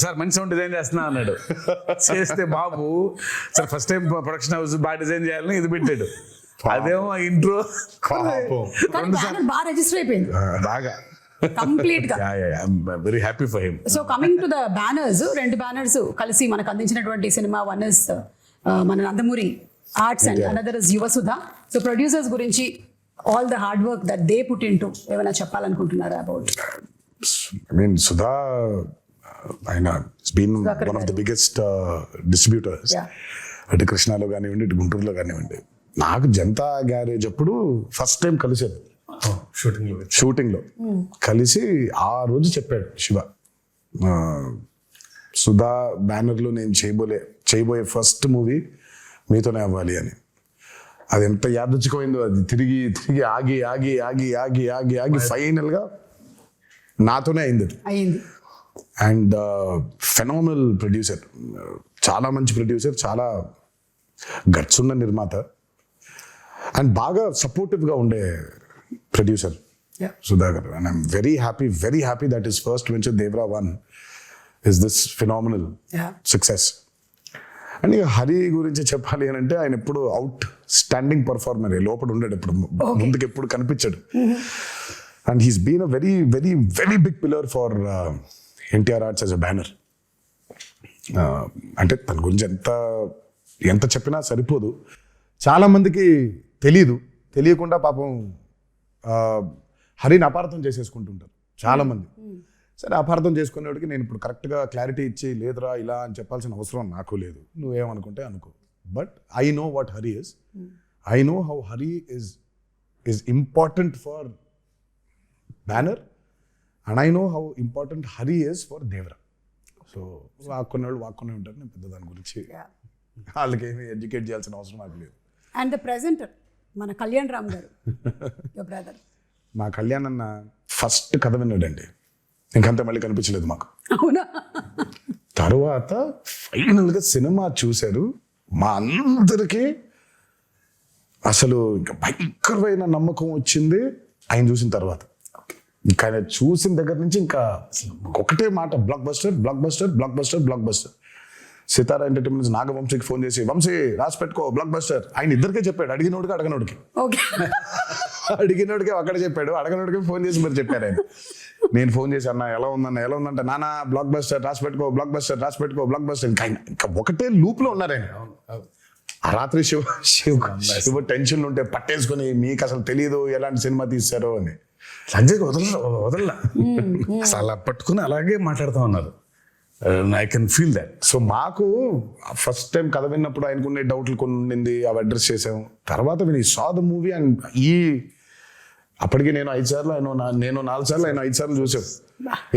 సార్ మంచి సౌండ్ డిజైన్ చేస్తున్నా అన్నాడు. చేస్తే బాబు sir first time production house బాగా డిజైన్ చేయాలని ఇది పెట్టాడు. అదేమో ఇంట్రో బాగా రిజిస్టర్ అయిపోయింది బాగా కంప్లీట్ గా. Very happy for him. So coming to the banners, 2 banners కలిసి మనకు అందించినటువంటి సినిమా. వన్ ఇస్ మన Nandamuri arts and another is Yuvasudha. So producers గురించి all the hard work that they put into ఏమైనా చెప్పాలనుకుంటున్నారా అబౌట్? I mean, Sudha, ఆయన been one of the biggest distributors. అటు కృష్ణాలో కానివ్వండి, ఇటు గుంటూరులో కానివ్వండి. నాకు జనతా గ్యారేజ్ అప్పుడు ఫస్ట్ టైం కలిసాను షూటింగ్ లో కలిసి. ఆ రోజు చెప్పాడు శివ, సుధా బ్యానర్ లో నేను చేయబోయే ఫస్ట్ మూవీ మీతోనే అవ్వాలి అని. అది ఎంత యాదృచ్ఛికమైందో, అది తిరిగి ఆగి ఫైనల్ గా నాతోనే అయింది. అండ్ ఫెనామినల్ ప్రొడ్యూసర్, చాలా మంచి ప్రొడ్యూసర్, చాలా గట్స్ ఉన్న నిర్మాత, అండ్ బాగా సపోర్టివ్ గా ఉండే producer Sudhakar. And I'm very happy that is first venture Devara 1 is this phenomenal success. And ఇక హరి గురించి చెప్పాలి అని అంటే, ఆయన ఎప్పుడు అవుట్ స్టాండింగ్ పర్ఫార్మర్, లోపల ఉండేది, ఎప్పుడు ముందుకు ఎప్పుడు కనిపించాడు. And he's been a very big pillar for NTR Arts as a banner. అంటే తన గురించి ఎంత చెప్పినా సరిపోదు. చాలా మందికి తెలీదు, తెలియకుండా పాపం హరిని అపార్థం చేసేసుకుంటుంటారు చాలామంది. సరే అపార్థం చేసుకునేవాడికి నేను ఇప్పుడు కరెక్ట్గా క్లారిటీ ఇచ్చి లేదురా ఇలా అని చెప్పాల్సిన అవసరం నాకు లేదు, నువ్వేమనుకుంటే అనుకో. But I know what Hari is, I know how Hari is important for banner and I know how important Hari is for Devara. So వాక్కునే ఉంటారు, నేను పెద్ద దాని గురించి వాళ్ళకి ఏమి ఎడ్యుకేట్ చేయాల్సిన అవసరం నాకు లేదు. అండ్ ద ప్రెజెంటర్ మన కళ్యాణ్ రామ్ గారు, యువర్ బ్రదర్. మా కళ్యాణ్ అన్న ఫస్ట్ కథ విన్నాడండి, ఇంకంతే మళ్ళీ కనిపించలేదు మాకు. అవునా? తర్వాత ఫైనల్గా సినిమా చూశారు, మా అందరికీ అసలు ఇంకా భయంకరమైన నమ్మకం వచ్చింది ఆయన చూసిన తర్వాత. ఇంకా ఆయన చూసిన దగ్గర నుంచి ఇంకా ఒకటే మాట, blockbuster blockbuster blockbuster blockbuster. Sithara entertainments నాగవంశీకి ఫోన్ చేసి వంశీ రాసి పెట్టుకో బ్లాక్ బస్టర్, ఆయన ఇద్దరికే చెప్పాడు, అడిగినోడికి అడగనోడికి. అడిగినోడికి అక్కడ చెప్పాడు, అడగనోడికి ఫోన్ చేసి మరి చెప్పారు ఆయన. నేను ఫోన్ చేసి అన్న ఎలా ఉందంటే నాన్న బ్లాక్ బస్టర్ రాసి పెట్టుకో బ్లాక్ బస్టర్ రాసి పెట్టుకో బ్లాక్ బస్టర్. ఇంకా ఒకటే లూప్ లో ఉన్నారు ఆయన. ఆ రాత్రి శివ టెన్షన్ ఉంటే పట్టేసుకుని మీకు అసలు తెలియదు ఎలాంటి సినిమా తీశారో అని. సంజయ్ వదలలా అసలు అలా పట్టుకుని అలాగే మాట్లాడుతూ ఉన్నారు. I can feel that. So మాకు ఫస్ట్ టైం కథ విన్నప్పుడు ఆయనకునే డౌట్లు కొన్ని ఉండింది, అవి అడ్రస్ చేసాం. తర్వాత విని సా ద మూవీ అండ్ అప్పటికి నేను 5 సార్లు, నేను 4 సార్లు, ఆయన 5 సార్లు చూసాం.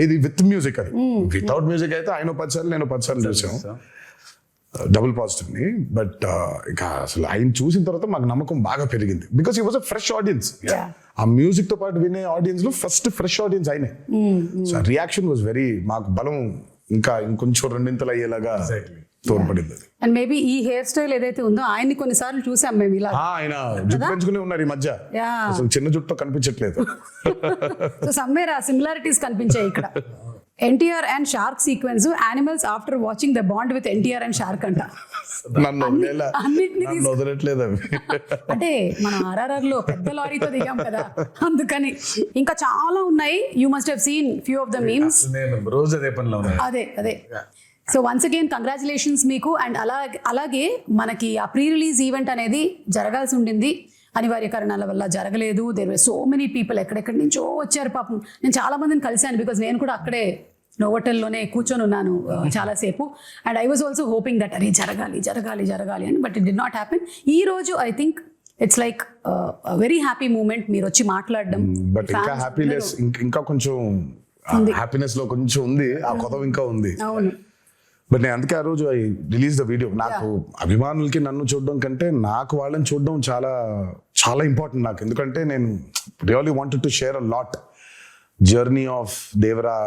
ఇది విత్ మ్యూజిక్, అది వితౌట్ మ్యూజిక్ అయితే ఆయన 10 సార్లు నేను 10 సార్లు చూసాం, డబుల్ పాజిటివ్ ని. బట్ ఇంకా అసలు ఆయన చూసిన తర్వాత మాకు నమ్మకం బాగా పెరిగింది, because he was a fresh audience. ఆ మ్యూజిక్ తో పాటు వినే ఆడియన్స్ లో ఫస్ట్ ఫ్రెష్ ఆడియన్స్ ఆయనే. సో రియాక్షన్ వాజ్ వెరీ, మాకు బలం ఇంకా ఇంకొంచెం 2 అయ్యేలాగా తోడ్పడింది. అండ్ మేబీ ఈ హెయిర్ స్టైల్ ఏదైతే ఉందో ఆయన్ని కొన్నిసార్లు చూసాం మేము ఇలా. ఆయన జుట్టు పెంచుకునే ఉన్నారు ఈ మధ్య, అసలు చిన్న జుట్టుతో కనిపించట్లేదు. సో సమ్వేర్ ఆ సిమిలారిటీస్ కనిపించాయి ఇక్కడ. NTR and shark sequence, animals after watching the bond with NTR and shark అంట. నన్ను వదలట్లేదు అవి. అంటే మనం RRR లో పెద్ద లారీతో దిగాం కదా, అందుకని. ఇంకా చాలా ఉన్నాయి, you must have seen few of the memes. నేను రోజు అదే పనిలో ఉన్నాను. అదే సో వన్స్ అగైన్ కంగ్రాచులేషన్స్ మీకు. అండ్ అలాగే మనకి ఆ ప్రీ రిలీజ్ ఈవెంట్ అనేది జరగాల్సి ఉండింది, అనివార్య కారణాల వల్ల జరగలేదు. There were so many people, ఎక్కడెక్కడి నుంచో వచ్చారు పాపం. నేను చాలా మందిని కలిశాను, బికాజ్ నేను కూడా అక్కడే నోవోటెల్లోనే కూర్చొని ఉన్నాను చాలాసేపు. And I was also hoping that అరే జరగాలి అని, but it did not happen. ఈ రోజు I think it's like very happy moment, మీరు వచ్చి మాట్లాడడం. బట్ ఇంకా హ్యాపీనెస్, ఇంకా కొంచెం హ్యాపీనెస్ లో కొంచెం ఉంది, ఆ కొత్త ఇంకా ఉంది. అవును. బట్ నేను అందుకే ఆ రోజు ఐ రిలీజ్ ద వీడియో. నాకు అభిమానులకి నన్ను చూడడం కంటే నాకు వాళ్ళని చూడడం చాలా చాలా ఇంపార్టెంట్ నాకు. ఎందుకంటే నేను really wanted to share a lot journey of Devara.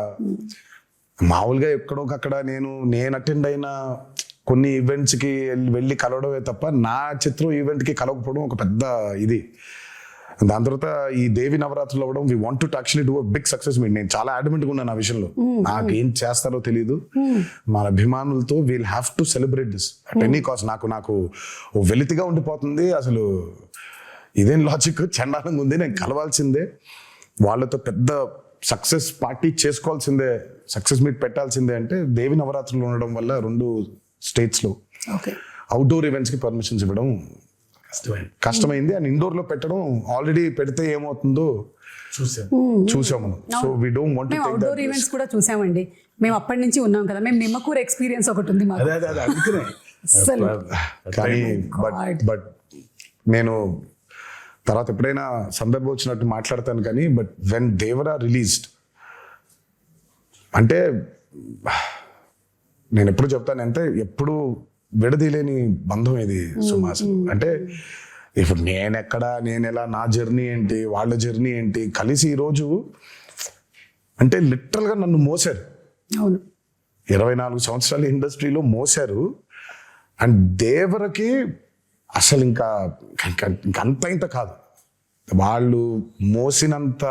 మామూలుగా ఎక్కడోకక్కడ నేను అటెండ్ అయిన కొన్ని ఈవెంట్స్కి వెళ్ళి కలవడమే తప్ప నా చిత్రం ఈవెంట్కి కలవకపోవడం ఒక పెద్ద ఇది. దాని తర్వాత ఈ దేవి నవరాత్రులు అవ్వడం, we want to actually do a big success meet. నేను చాలా అడ్మెంట్గా ఉన్నాను ఆ విషయంలో, నాకు ఏం చేస్తారో తెలియదు. మన అభిమానులతో we'll have to celebrate this at any cost. నాకు వెలితిగా ఉండిపోతుంది అసలు, ఇదేం లాజిక్, చండాలంగా ఉంది. నేను కలవాల్సిందే, వాళ్ళతో పెద్ద సక్సెస్ పార్టీ చేసుకోవాల్సిందే, సక్సెస్ మీట్ పెట్టాల్సిందే. అంటే దేవి నవరాత్రులు ఉండడం వల్ల 2 స్టేట్స్లో అవుట్డోర్ ఈవెంట్స్కి పర్మిషన్స్ ఇవ్వడం కష్టమైంది. అండ్ ఇండోర్ లో పెట్టడం, ఆల్రెడీ పెడితే ఏమవుతుందో చూసాము. So we don't want to take that. Outdoor events కూడా చూసామండి మేము, అప్పటి నుంచి ఉన్నాం కదా. మేము నిమ్మకూరు ఎక్స్పీరియన్స్ ఒకటి ఉంది మాకు. కానీ బట్ నేను తర్వాత ఎప్పుడైనా సందర్భం వచ్చినట్టు మాట్లాడతాను కానీ, బట్ వెన్ దేవరా రిలీజ్డ్ అంటే నేను ఎప్పుడు చెప్తానంటే, ఎప్పుడు విడదీలేని బంధం ఇది సుమాసం. అంటే ఇప్పుడు నేను ఎలా, నా జర్నీ ఏంటి, వాళ్ళ జర్నీ ఏంటి, కలిసి ఈరోజు అంటే లిటరల్గా నన్ను మోసారు. 24 సంవత్సరాల ఇండస్ట్రీలో మోసారు. అండ్ దేవరకి అసలు ఇంకా ఇంత కాదు, వాళ్ళు మోసినంత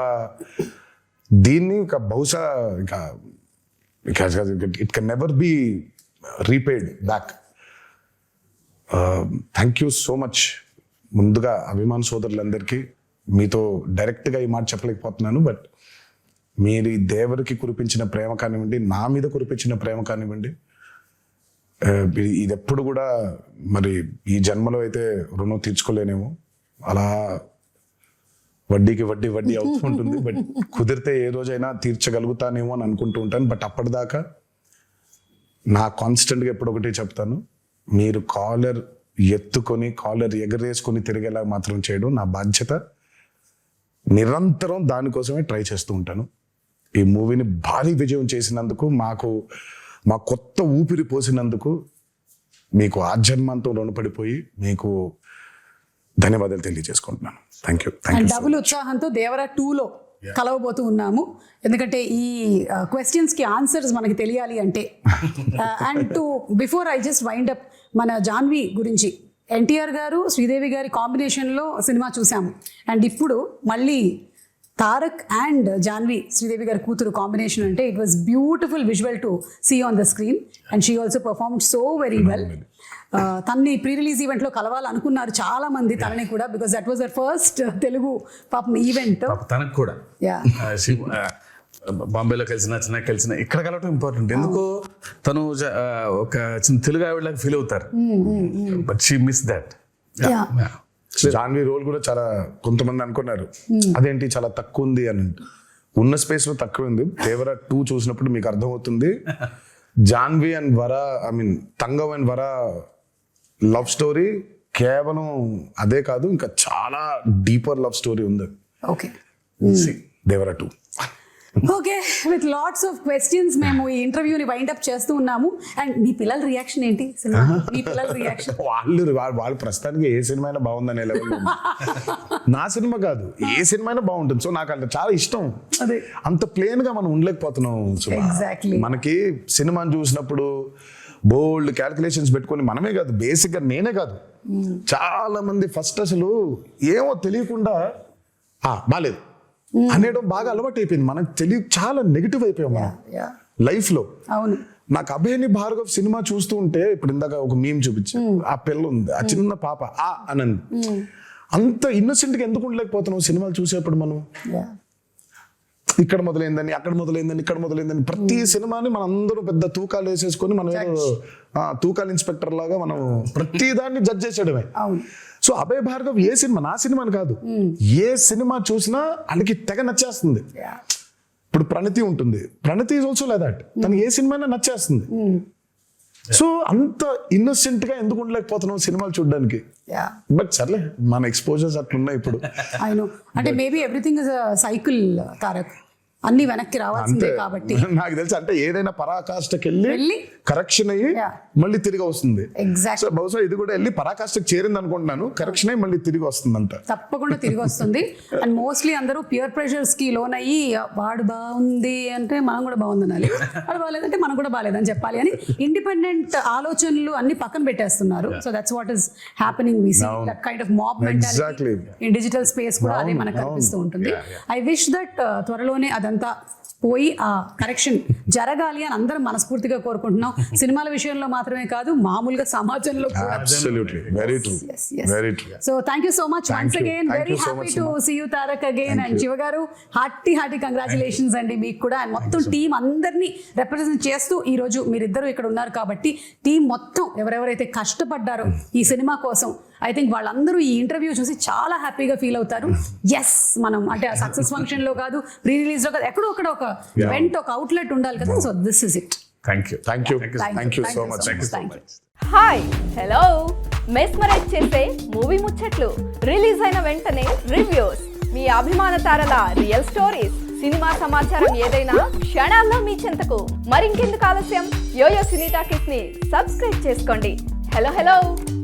దీన్ని ఇంకా బహుశా ఇంకా it can never be repaid back. Thank you so much. ముందుగా అభిమాన సోదరులందరికీ మీతో డైరెక్ట్గా ఈ మాట చెప్పలేకపోతున్నాను, బట్ మీరు ఈ దేవరికి కురిపించిన ప్రేమ కానివ్వండి, నా మీద కురిపించిన ప్రేమ కానివ్వండి, ఇది ఎప్పుడు కూడా మరి ఈ జన్మలో అయితే రుణం తీర్చుకోలేనేమో. అలా వడ్డీకి వడ్డీ అవుతుంటుంది. బట్ కుదిరితే ఏ రోజైనా తీర్చగలుగుతానేమో అని అనుకుంటూ ఉంటాను. బట్ అప్పటిదాకా నా కాన్స్టెంట్గా ఎప్పుడొకటి చెప్తాను, మీరు కాలర్ ఎత్తుకొని కాలర్ ఎగరేసుకొని తిరిగేలా మాత్రం చేయడం నా బాధ్యత. నిరంతరం దానికోసమే ట్రై చేస్తూ ఉంటాను. ఈ మూవీని భారీ విజయం చేసినందుకు, మా కొత్త ఊపిరి పోసినందుకు మీకు ఆజన్మంతో రుణపడిపోయి మీకు ధన్యవాదాలు తెలియజేసుకుంటున్నాను. Thank you. అండ్ డబుల్ ఉత్సాహంతో దేవరా 2లో కలవబోతూ ఉన్నాము. ఎందుకంటే ఈ క్వశ్చన్స్కి ఆన్సర్స్ మనకి తెలియాలి అంటే. And to before I just wind up, మన జాన్వి గురించి, ఎన్టీఆర్ గారు శ్రీదేవి గారి కాంబినేషన్లో సినిమా చూసాము. అండ్ ఇప్పుడు మళ్ళీ తారక్ అండ్ జాన్వి, శ్రీదేవి గారి కూతురు కాంబినేషన్ అంటే it was beautiful visual to see on the screen. And she also performed so very well. తన్ని ప్రీ రిలీజ్ ఈవెంట్లో కలవాలనుకున్నారు చాలా మంది తనని కూడా, because that was their first Telugu పాపం ఈవెంట్. తనకు కూడా బాంబేలో కలిసిన ఇక్కడ కలవటం ఇంపార్టెంట్. ఎందుకో తను ఒక చిన్న తెలుగు ఆవిడలాగా ఫీల్ అవుతారు. But she miss that. Janhvi role కూడా చాలా, కొంతమంది అనుకున్నారు అదేంటి చాలా తక్కువ ఉంది అని. ఉన్న స్పేస్ లో తక్కువ ఉంది. దేవరా 2 చూసినప్పుడు మీకు అర్థమవుతుంది. Janhvi and Vara, I mean తంగవ్ అండ్ వరా లవ్ స్టోరీ కేవలం అదే కాదు, ఇంకా చాలా డీపర్ లవ్ స్టోరీ ఉంది. Okay, Devara 2. Okay, with lots of questions మేము ఈ ఇంటర్వ్యూని వైండ్ అప్ చేస్తూ ఉన్నాము. అండ్ మీ పిల్లల రియాక్షన్ ఏంటి సినిమా? మీ పిల్లల రియాక్షన్? వాళ్ళు ప్రస్తుతానికి ఏ సినిమా అయినా బాగుందనే లెవెల్. నా సినిమా కాదు, ఏ సినిమా అయినా బాగుంటుంది. సో నాకు అంటే చాలా ఇష్టం. అంత ప్లేన్ గా మనం ఉండలేకపోతున్నాం. Exactly. మనకి సినిమాని చూసినప్పుడు బోల్డ్ క్యాల్కులేషన్స్ పెట్టుకొని, మనమే కాదు, బేసిక్ గా నేనే కాదు, చాలా మంది ఫస్ట్ అసలు ఏమో తెలియకుండా బాలేదు అనేయడం బాగా అలవాటు అయిపోయింది. మనకు చాలా నెగిటివ్ అయిపోయాం మనం లైఫ్ లో. అవును. నాకు అభయని భార్గవ్ సినిమా చూస్తూ ఉంటే, ఇప్పుడు ఇందాక ఒక మీమ్ చూపించా, ఆ పిల్ల ఉంది, ఆ చిన్న పాప అనంది. అంత ఇన్నోసెంట్ గా ఎందుకు ఉండలేకపోతున్నాం సినిమాలు చూసేప్పుడు మనం? ఇక్కడ మొదలైందని, అక్కడ మొదలైందని, ఇక్కడ మొదలైందని, ప్రతి సినిమాని మనం అందరూ పెద్ద తూకాలు వేసేసుకొని మనం ఏదో తూకాలు ఇన్స్పెక్టర్ లాగా మనం ప్రతి దాన్ని జడ్జ్ చేసేయడమే. సో అభయ్ భార్గవ్ ఏ సినిమా, నా సినిమాని కాదు, ఏ సినిమా చూసినా వాళ్ళకి తెగ నచ్చేస్తుంది. ఇప్పుడు ప్రణతి ఉంటుంది, ప్రణతి ఈజ్ ఆల్సో లైక్ దట్. తనకి ఏ సినిమా నచ్చేస్తుంది. సో అంత ఇన్నోసెంట్ గా ఎందుకు ఉండలేకపోతున్నాం సినిమాలు చూడడానికి? బట్ సర్లే, మన ఎక్స్పోజర్స్ అట్లున్నాయి ఇప్పుడు. అంటే maybe everything is a cycle Tarak, అన్ని వెనక్కి రావాల్సిందే కాబట్టి. నాకు తెలుసు, అంటే ఏదైనా పరాకాష్ఠకి వెళ్ళి కరెక్షన్ అయ్యి మళ్ళీ తిరిగి వస్తుంది. ఎగ్జాక్ట్. సో బహుశా ఇది కూడా వెళ్ళి పరాకాష్ఠకి చేరింది అనుకుంటున్నాను. కరెక్షన్ అయ్యి మళ్ళీ తిరిగి వస్తుందంట. తప్పకుండా తిరిగి వస్తుంది. అండ్ మోస్ట్లీ అందరూ పియర్ ప్రెషర్స్ కి లోన్ అయ్యి, వాడు బాగుంది అంటే మనం కూడా బాగుంది అనాలి, వాడు బాగాలేదంటే మనం కూడా బాగాలేదని చెప్పాలి అని ఇండిపెండెంట్ ఆలోచనలు అన్ని పక్కన పెట్టేస్తున్నారు. So that's what is happening. We see that kind of mob mentality in digital space కూడా అదే మనకు కనిపిస్తూ ఉంటుంది. ఐ విష్ దట్ త్వరలోనే అదంతా పోయి ఆ కరెక్షన్ జరగాలి అని అందరం మనస్ఫూర్తిగా కోరుకుంటున్నాం. సినిమాల విషయంలో మాత్రమే కాదు, మామూలుగా సమాజంలో కూడా. Absolutely. Very true. Very true. So thank you so much once again. Very happy to see you Tarak again. And Shiva garu, hearty congratulations అండి మీకు కూడా. అండ్ మొత్తం టీం అందరినీ రిప్రజెంట్ చేస్తూ ఈ రోజు మీరిద్దరూ ఇక్కడ ఉన్నారు కాబట్టి, టీం మొత్తం ఎవరెవరైతే కష్టపడ్డారో ఈ సినిమా కోసం, ఐ థింక్ వాళ్ళందరూ ఈ ఇంటర్వ్యూ చూసి చాలా హ్యాపీగా ఫీల్ అవుతారు. ఎస్, మనం అంటే సక్సెస్ ఫంక్షన్ లో కాదు, ప్రీ రిలీజ్ లో కాదు, ఎక్కడో ఒకడ ఒక ఈవెంట్, ఒక అవుట్లెట్ ఉండాలి కదా. So this is it. Thank you so much. Hi, hello. Mesmerize చేసే మూవీ ముచ్చట్లు, రిలీజ్ అయిన వెంటనే రివ్యూస్, మీ అభిమాన తారల రియల్ స్టోరీస్, సినిమా సమాచారం ఏదైనా క్షణాల్లో మీ చెంతకు. మరింకెందుకు ఆలస్యం, యోయో సినీ టాకీస్ ని సబ్స్క్రైబ్ చేసుకోండి. హలో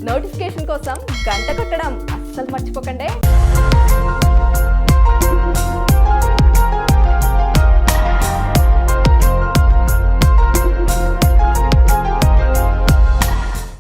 నోటిఫికేషన్ కోసం గంట కొట్టడం అస్సలు మర్చిపోకండి.